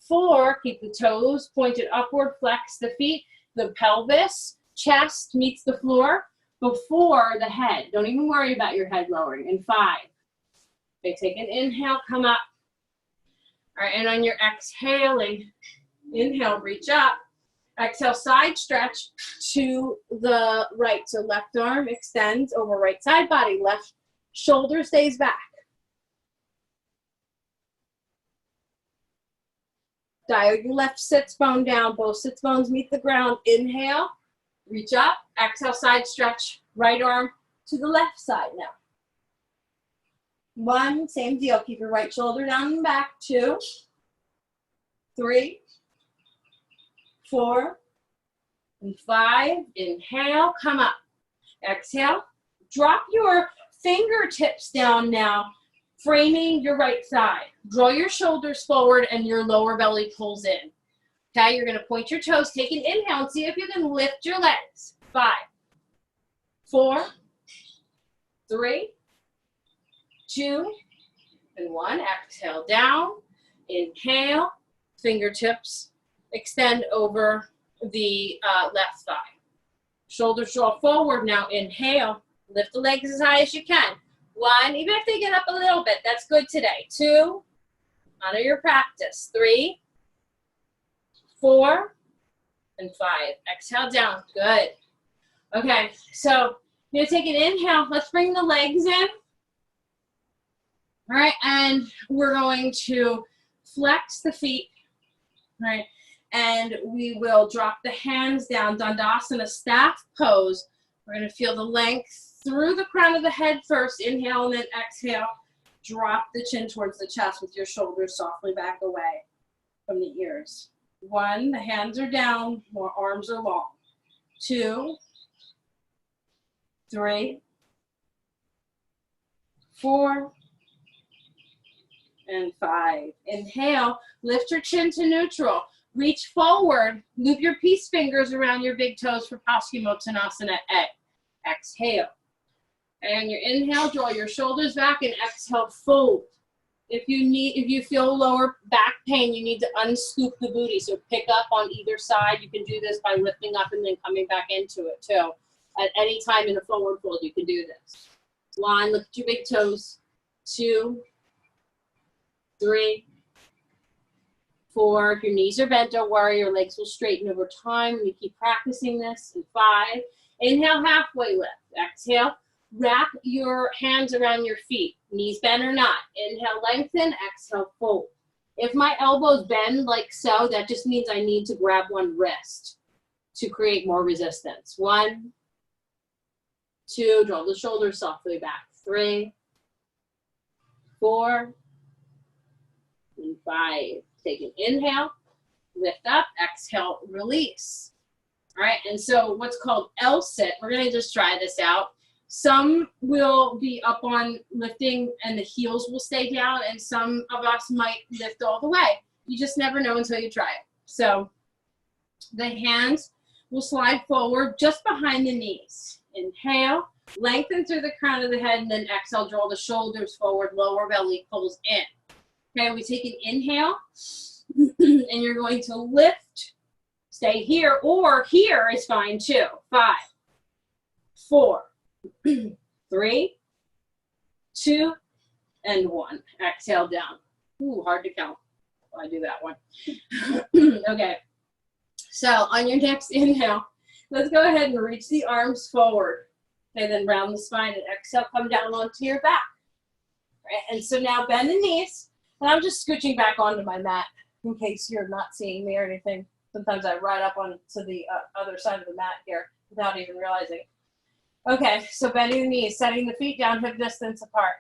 4, keep the toes pointed upward, flex the feet, the pelvis, chest meets the floor before the head. Don't even worry about your head lowering. And 5. Okay, take an inhale, come up. All right, and on your exhaling, inhale, reach up. Exhale, side stretch to the right. So left arm extends over right side body. Left shoulder stays back. Dial your left sits bone down. Both sits bones meet the ground. Inhale, reach up. Exhale, side stretch. Right arm to the left side now. 1, same deal. Keep your right shoulder down and back. 2, 3, 4, and 5. Inhale, come up. Exhale, drop your fingertips down now, framing your right thigh. Draw your shoulders forward and your lower belly pulls in. Okay, you're going to point your toes, take an inhale, and see if you can lift your legs. 5, 4, 3, 2, and 1. Exhale down. Inhale, fingertips extend over the left thigh. Shoulders draw forward now. Inhale, lift the legs as high as you can. 1, even if they get up a little bit, that's good today. 2, honor your practice. 3, 4, and 5. Exhale down. Good. Okay, so you're going to take an inhale. Let's bring the legs in. All right, and we're going to flex the feet. All right, and we will drop the hands down, Dandasana staff pose. We're going to feel the length through the crown of the head first. Inhale and then exhale. Drop the chin towards the chest with your shoulders softly back away from the ears. 1, the hands are down, more arms are long. 2, 3, 4, and 5. Inhale, lift your chin to neutral. Reach forward, loop your peace fingers around your big toes for Paschimottanasana. Exhale. And your inhale, draw your shoulders back and exhale, fold. If you feel lower back pain, you need to unscoop the booty. So pick up on either side. You can do this by lifting up and then coming back into it too. At any time in a forward fold, you can do this. 1, lift your big toes. 2, 3, 4. If your knees are bent, don't worry. Your legs will straighten over time. You keep practicing this. And 5. Inhale, halfway lift. Exhale. Wrap your hands around your feet. Knees bent or not. Inhale, lengthen. Exhale, fold. If my elbows bend like so, that just means I need to grab one wrist to create more resistance. 1, 2. Draw the shoulders softly back. 3, 4, and 5. Take an inhale, lift up, exhale, release. All right, and so what's called L-sit, we're gonna just try this out. Some will be up on lifting and the heels will stay down, and some of us might lift all the way. You just never know until you try it. So the hands will slide forward just behind the knees. Inhale, lengthen through the crown of the head, and then exhale, draw the shoulders forward, lower belly pulls in. Okay, we take an inhale, and you're going to lift, stay here, or here is fine too. 5, 4, 3, 2, and 1. Exhale down. Ooh, hard to count. I do that one. Okay, so on your next inhale, let's go ahead and reach the arms forward. Okay, then round the spine and exhale, come down onto your back. Right, and so now bend the knees, and I'm just scooching back onto my mat in case you're not seeing me or anything. Sometimes I ride up onto the other side of the mat here without even realizing. Okay, so bending the knees, setting the feet down hip distance apart.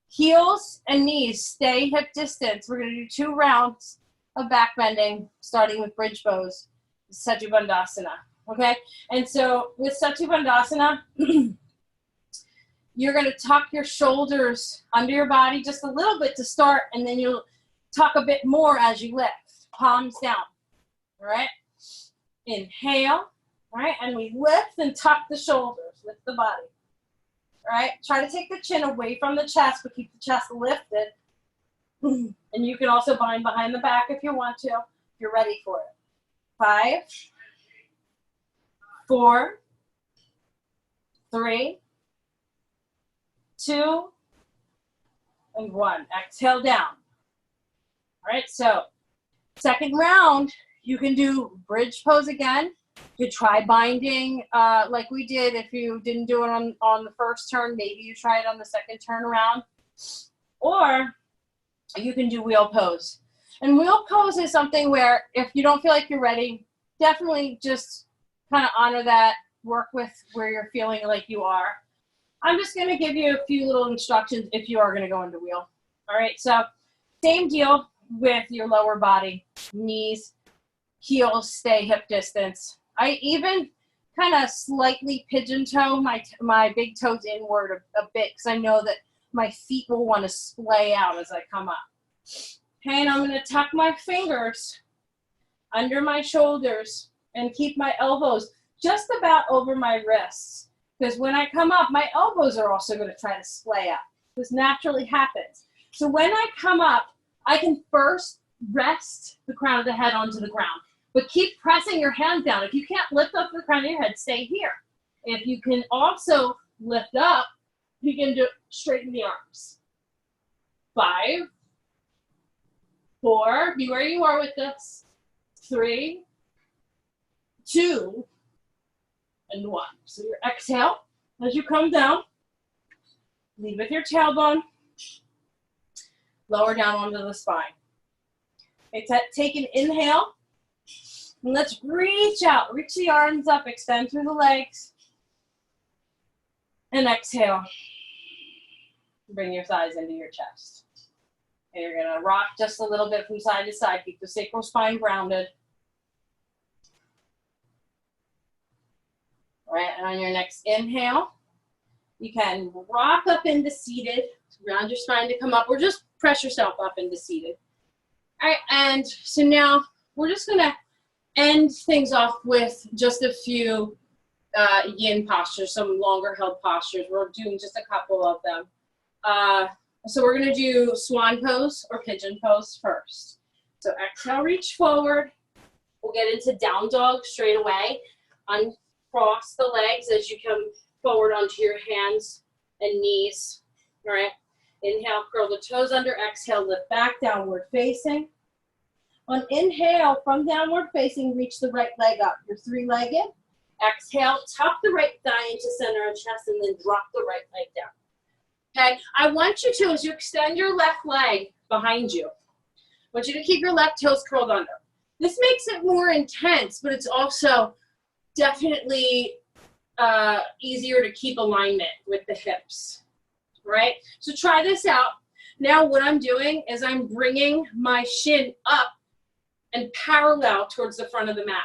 Heels and knees stay hip distance. We're going to do 2 rounds of back bending, starting with bridge pose, Setu Bandhasana. Okay, and so with Setu Bandhasana, you're going to tuck your shoulders under your body just a little bit to start, and then you'll tuck a bit more as you lift. Palms down. All right, inhale. All right, and we lift and tuck the shoulders, lift the body. All right, try to take the chin away from the chest, but keep the chest lifted. And you can also bind behind the back if you want to, if you're ready for it. 5, 4, 3, 2, and 1. Exhale down. All right, so second round, you can do bridge pose again. You could try binding like we did. If you didn't do it on the first turn, maybe you try it on the second turn around. Or you can do wheel pose. And wheel pose is something where if you don't feel like you're ready, definitely just kind of honor that, work with where you're feeling like you are. I'm just going to give you a few little instructions if you are going to go into wheel. All right, so same deal with your lower body. Knees, heels stay hip distance. I even kind of slightly pigeon toe my big toes inward a bit because I know that my feet will want to splay out as I come up. Okay, and I'm going to tuck my fingers under my shoulders and keep my elbows just about over my wrists. Because when I come up, my elbows are also going to try to splay out. This naturally happens. So when I come up, I can first rest the crown of the head onto the ground. But keep pressing your hands down. If you can't lift up the crown of your head, stay here. If you can also lift up, begin to straighten the arms. 5, 4, be where you are with this. 3, 2, and 1. So your exhale, as you come down, lead with your tailbone, lower down onto the spine. Okay, take an inhale, and let's reach out, reach the arms up, extend through the legs, and exhale. Bring your thighs into your chest. And you're gonna rock just a little bit from side to side, keep the sacral spine grounded. All right, and on your next inhale, you can rock up into seated, round your spine to come up, or just press yourself up into seated. All right, and so now we're just gonna end things off with just a few yin postures, some longer held postures. We're doing just a couple of them. So we're gonna do swan pose or pigeon pose first. So exhale, reach forward. We'll get into down dog straight away. Uncross the legs as you come forward onto your hands and knees. All right. Inhale, curl the toes under. Exhale, lift back, downward facing. On inhale, from downward facing, reach the right leg up. You're 3-legged. Exhale, tuck the right thigh into center of chest, and then drop the right leg down. Okay, I want you to, as you extend your left leg behind you, I want you to keep your left toes curled under. This makes it more intense, but it's also definitely easier to keep alignment with the hips, right? So try this out. Now what I'm doing is I'm bringing my shin up and parallel towards the front of the mat.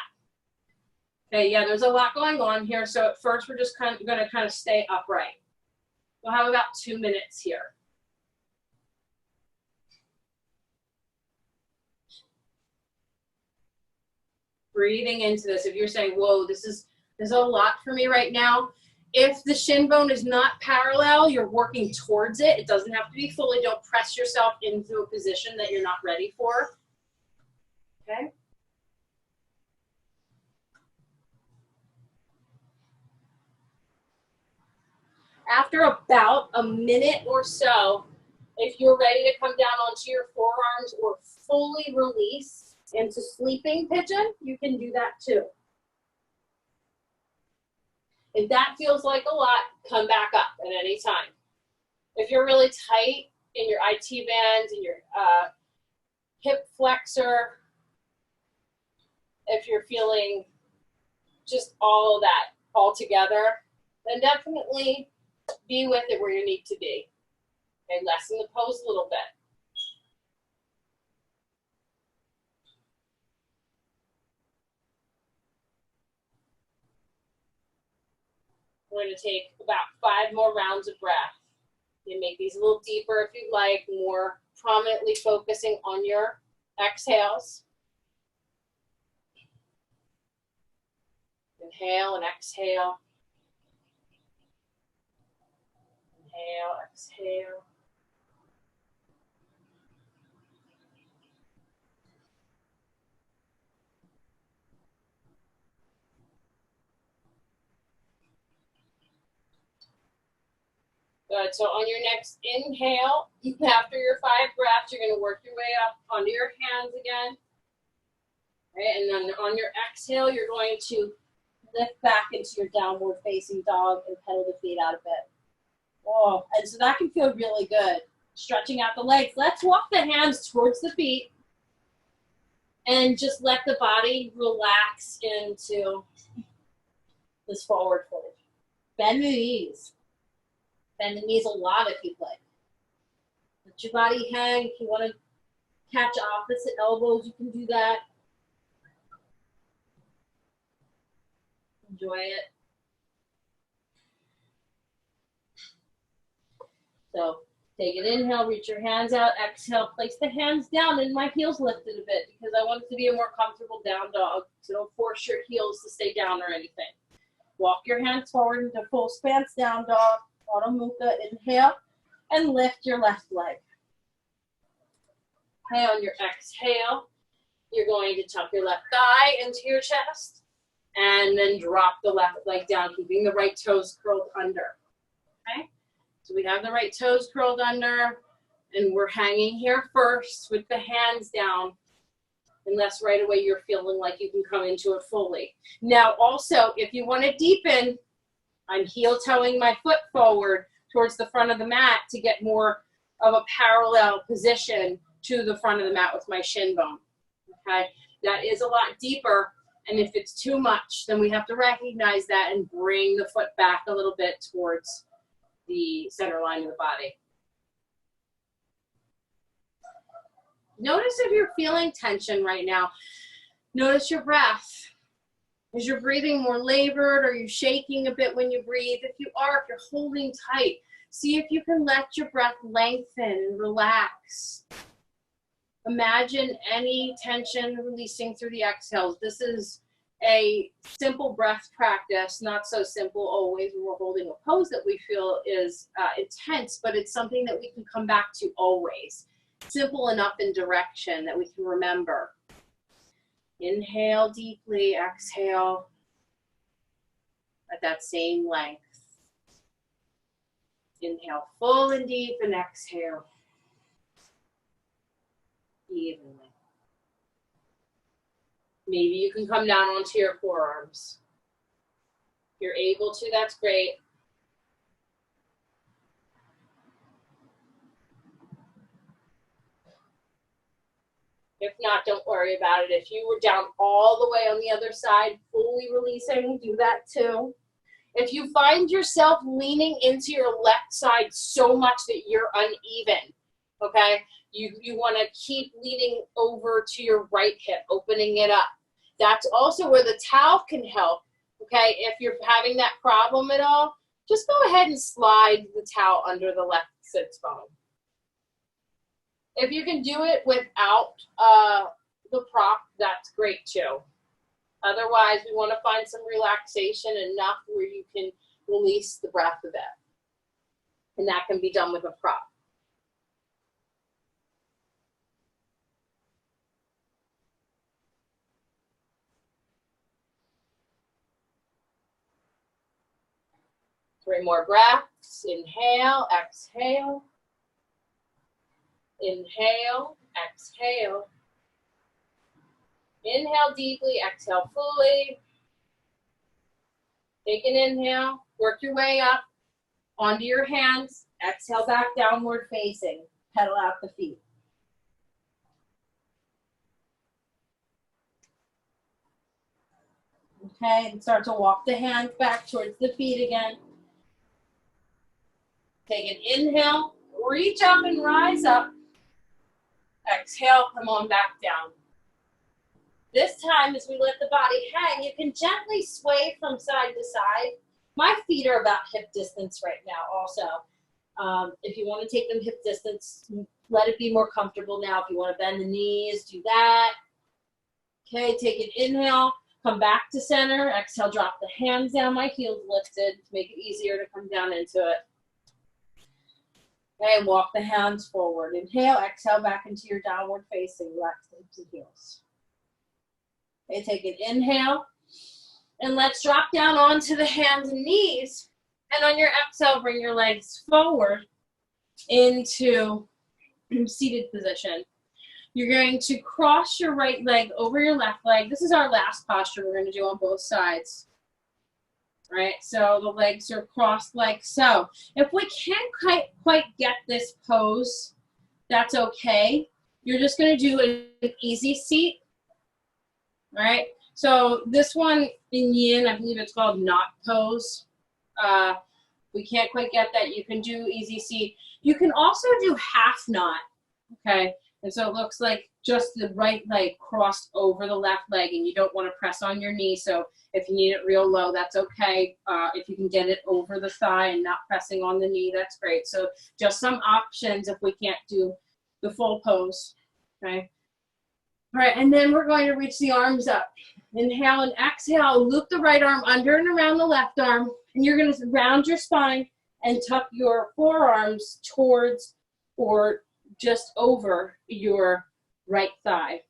Okay, yeah, there's a lot going on here, so at first we're just going to stay upright. We'll have about 2 minutes here. Breathing into this. If you're saying, whoa, this is a lot for me right now, If the shin bone is not parallel, you're working towards it. It doesn't have to be fully. Don't press yourself into a position that you're not ready for. Okay? After about a minute or so, if you're ready to come down onto your forearms or fully release into sleeping pigeon, you can do that too. If that feels like a lot, come back up at any time. If you're really tight in your IT band, in your hip flexor, if you're feeling just all of that all together, then definitely be with it where you need to be. Okay, lessen the pose a little bit. We're going to take about 5 more rounds of breath. You make these a little deeper if you'd like, more prominently focusing on your exhales. Inhale and exhale. Inhale, exhale. Good. So on your next inhale, after your 5 breaths, you're going to work your way up onto your hands again. Right? And then on your exhale, you're going to lift back into your downward facing dog and pedal the feet out a bit. Oh, and so that can feel really good. Stretching out the legs. Let's walk the hands towards the feet and just let the body relax into this forward fold. Bend the knees. Bend the knees a lot if you'd like. Let your body hang. If you want to catch opposite elbows, you can do that. Enjoy it. So take an inhale, reach your hands out, exhale, place the hands down, and my heels lifted a bit because I want it to be a more comfortable down dog. So don't force your heels to stay down or anything. Walk your hands forward into full stance down dog. Adho Mukha, inhale, and lift your left leg. Okay, on your exhale, you're going to tuck your left thigh into your chest, and then drop the left leg down, keeping the right toes curled under. Okay? So we have the right toes curled under, and we're hanging here first with the hands down, unless right away you're feeling like you can come into it fully. Now also, if you want to deepen, I'm heel toeing my foot forward towards the front of the mat to get more of a parallel position to the front of the mat with my shin bone. Okay, that is a lot deeper, and if it's too much, then we have to recognize that and bring the foot back a little bit towards the center line of the body. Notice if you're feeling tension right now. Notice your breath. Is your breathing more labored? Are you shaking a bit when you breathe? If you are, if you're holding tight, see if you can let your breath lengthen and relax. Imagine any tension releasing through the exhales. This is a simple breath practice, not so simple always when we're holding a pose that we feel is intense, but it's something that we can come back to always. Simple enough in direction that we can remember. Inhale deeply, exhale at that same length. Inhale full and deep and exhale evenly. Maybe you can come down onto your forearms. If you're able to, that's great. If not, don't worry about it. If you were down all the way on the other side, fully releasing, do that too. If you find yourself leaning into your left side so much that you're uneven, okay, you want to keep leaning over to your right hip, opening it up. That's also where the towel can help, okay? If you're having that problem at all, just go ahead and slide the towel under the left sits bone. If you can do it without the prop, that's great too. Otherwise, we want to find some relaxation enough where you can release the breath a bit. And that can be done with a prop. Three more breaths. Inhale, exhale. Inhale, exhale. Inhale deeply, exhale fully. Take an inhale, work your way up onto your hands. Exhale back, downward facing. Pedal out the feet. Okay, and start to walk the hands back towards the feet again. Take an inhale, reach up and rise up. Exhale, come on back down. This time, as we let the body hang, you can gently sway from side to side. My feet are about hip distance right now also. If you want to take them hip distance, let it be more comfortable now. If you want to bend the knees, do that. Okay, take an inhale, come back to center. Exhale, drop the hands down, my heels lifted to make it easier to come down into it. Okay, walk the hands forward. Inhale, exhale back into your downward facing. Relax the hips and heels. Okay, take an inhale. And let's drop down onto the hands and knees. And on your exhale, bring your legs forward into seated position. You're going to cross your right leg over your left leg. This is our last posture we're going to do on both sides. Right, so the legs are crossed like so. If we can't quite get this pose, that's okay. You're just going to do an easy seat. All right, so this one in yin, I believe it's called knot pose. We can't quite get that. You can do easy seat. You can also do half knot, okay? And so it looks like just the right leg crossed over the left leg, and you don't want to press on your knee. So if you need it real low, that's okay. If you can get it over the thigh and not pressing on the knee, that's great. So just some options if we can't do the full pose, okay? All right, and then we're going to reach the arms up. Inhale and exhale, loop the right arm under and around the left arm, and you're going to round your spine and tuck your forearms towards or just over your right thigh.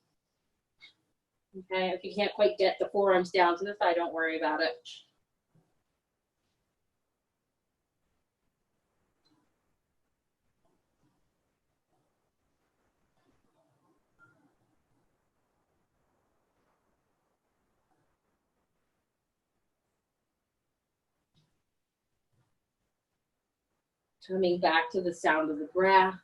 Okay, if you can't quite get the forearms down to the thigh, don't worry about it. Coming back to the sound of the breath.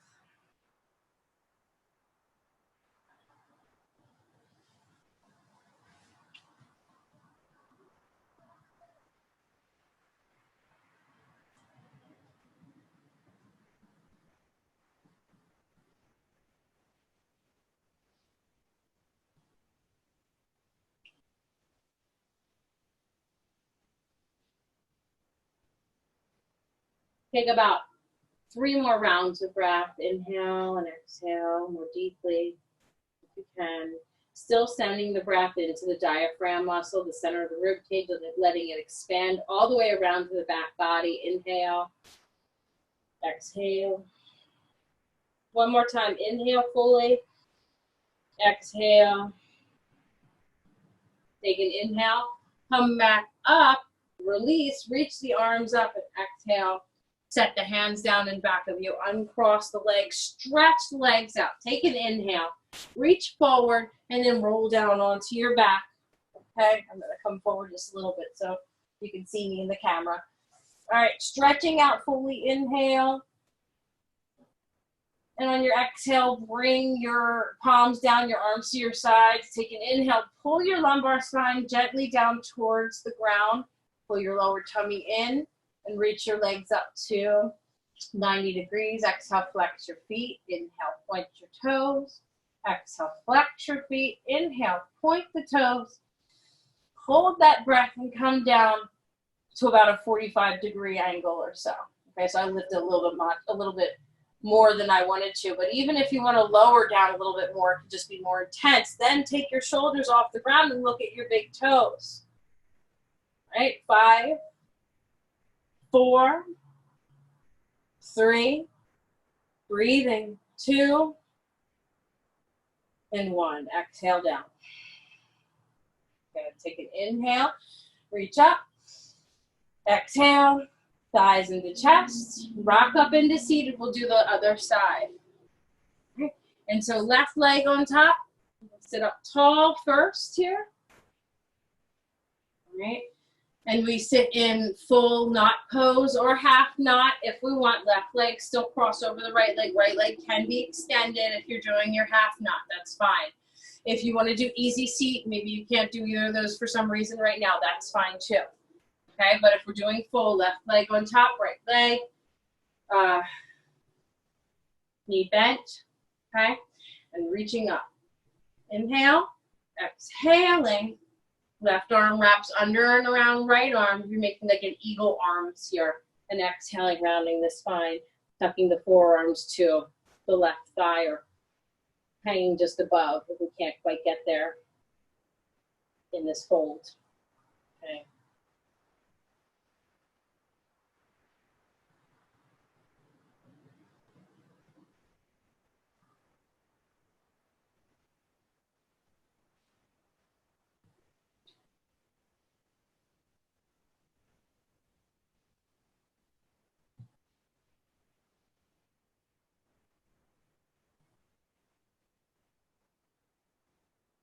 Take about 3 more rounds of breath. Inhale and exhale more deeply if you can. Still sending the breath into the diaphragm muscle, the center of the rib cage, letting it expand all the way around to the back body. Inhale, exhale. One more time. Inhale fully. Exhale. Take an inhale. Come back up. Release. Reach the arms up and exhale. Set the hands down in back of you. Uncross the legs. Stretch the legs out. Take an inhale. Reach forward and then roll down onto your back. Okay, I'm going to come forward just a little bit so you can see me in the camera. All right, stretching out fully. Inhale. And on your exhale, bring your palms down, your arms to your sides. Take an inhale. Pull your lumbar spine gently down towards the ground. Pull your lower tummy in. And reach your legs up to 90 degrees. Exhale, flex your feet. Inhale, point your toes. Exhale, flex your feet. Inhale, point the toes. Hold that breath and come down to about a 45-degree angle or so. Okay, so I lifted a little bit more than I wanted to. But even if you want to lower down a little bit more, it could just be more intense. Then take your shoulders off the ground and look at your big toes. All right, 5, 4, 3, breathing, 2, and 1. Exhale down. Okay, take an inhale, reach up, exhale, thighs into chest, rock up into seated. We'll do the other side. Okay. And so left leg on top, sit up tall first here. All right. And we sit in full knot pose or half knot if we want. Left leg still cross over the right leg. Right leg can be extended if you're doing your half knot. That's fine. If you want to do easy seat, maybe you can't do either of those for some reason right now. That's fine too. Okay, but if we're doing full, left leg on top, right leg, knee bent, okay, and reaching up. Inhale, exhaling. Left arm wraps under and around right arm. You're making like an eagle arms here. And exhaling, rounding the spine, tucking the forearms to the left thigh or hanging just above if we can't quite get there in this fold. Okay.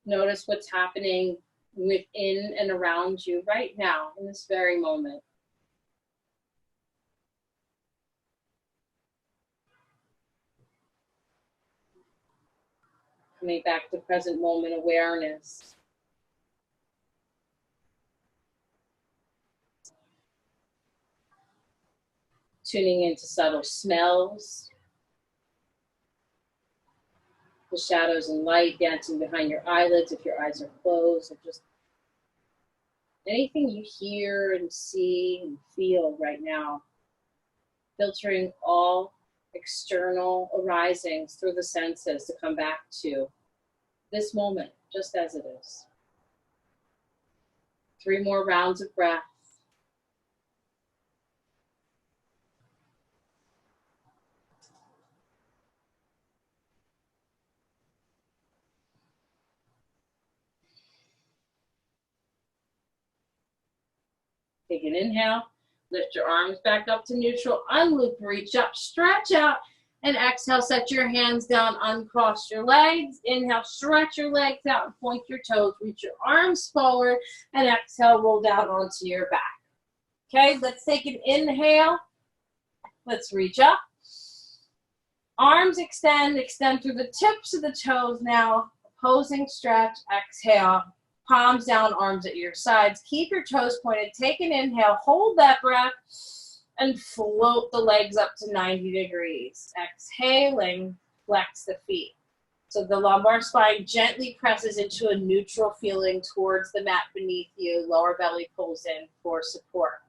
Notice what's happening within and around you right now in this very moment. Coming back to present moment awareness. Tuning into subtle smells. The shadows and light dancing behind your eyelids if your eyes are closed, or just anything you hear and see and feel right now. Filtering all external arisings through the senses to come back to this moment, just as it is. 3 more rounds of breath. Take an inhale, lift your arms back up to neutral, unloop, reach up, stretch out, and exhale, set your hands down, uncross your legs. Inhale, stretch your legs out and point your toes, reach your arms forward, and exhale, roll down onto your back. Okay, let's take an inhale. Let's reach up. Arms extend through the tips of the toes now. Opposing stretch, exhale. Palms down, arms at your sides. Keep your toes pointed. Take an inhale, hold that breath, and float the legs up to 90 degrees. Exhaling, flex the feet. So the lumbar spine gently presses into a neutral feeling towards the mat beneath you. Lower belly pulls in for support.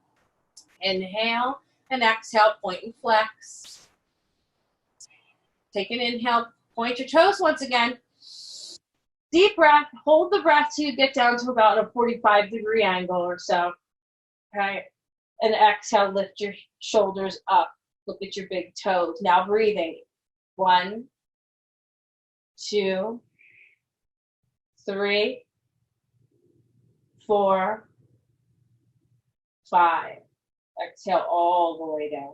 Inhale and exhale, point and flex. Take an inhale, point your toes once again. Deep breath, hold the breath till you get down to about a 45-degree angle or so. Okay, and exhale, lift your shoulders up. Look at your big toes. Now breathing. 1, 2, 3, 4, 5. Exhale all the way down.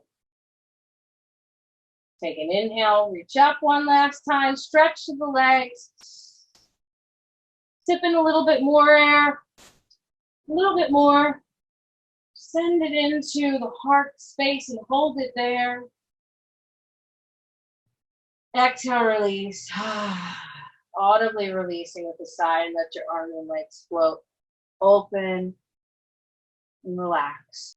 Take an inhale, reach up one last time, stretch to the legs. Sip in a little bit more air, a little bit more. Send it into the heart space and hold it there. Exhale, release. Audibly releasing with a sigh, and let your arms and legs float. Open and relax.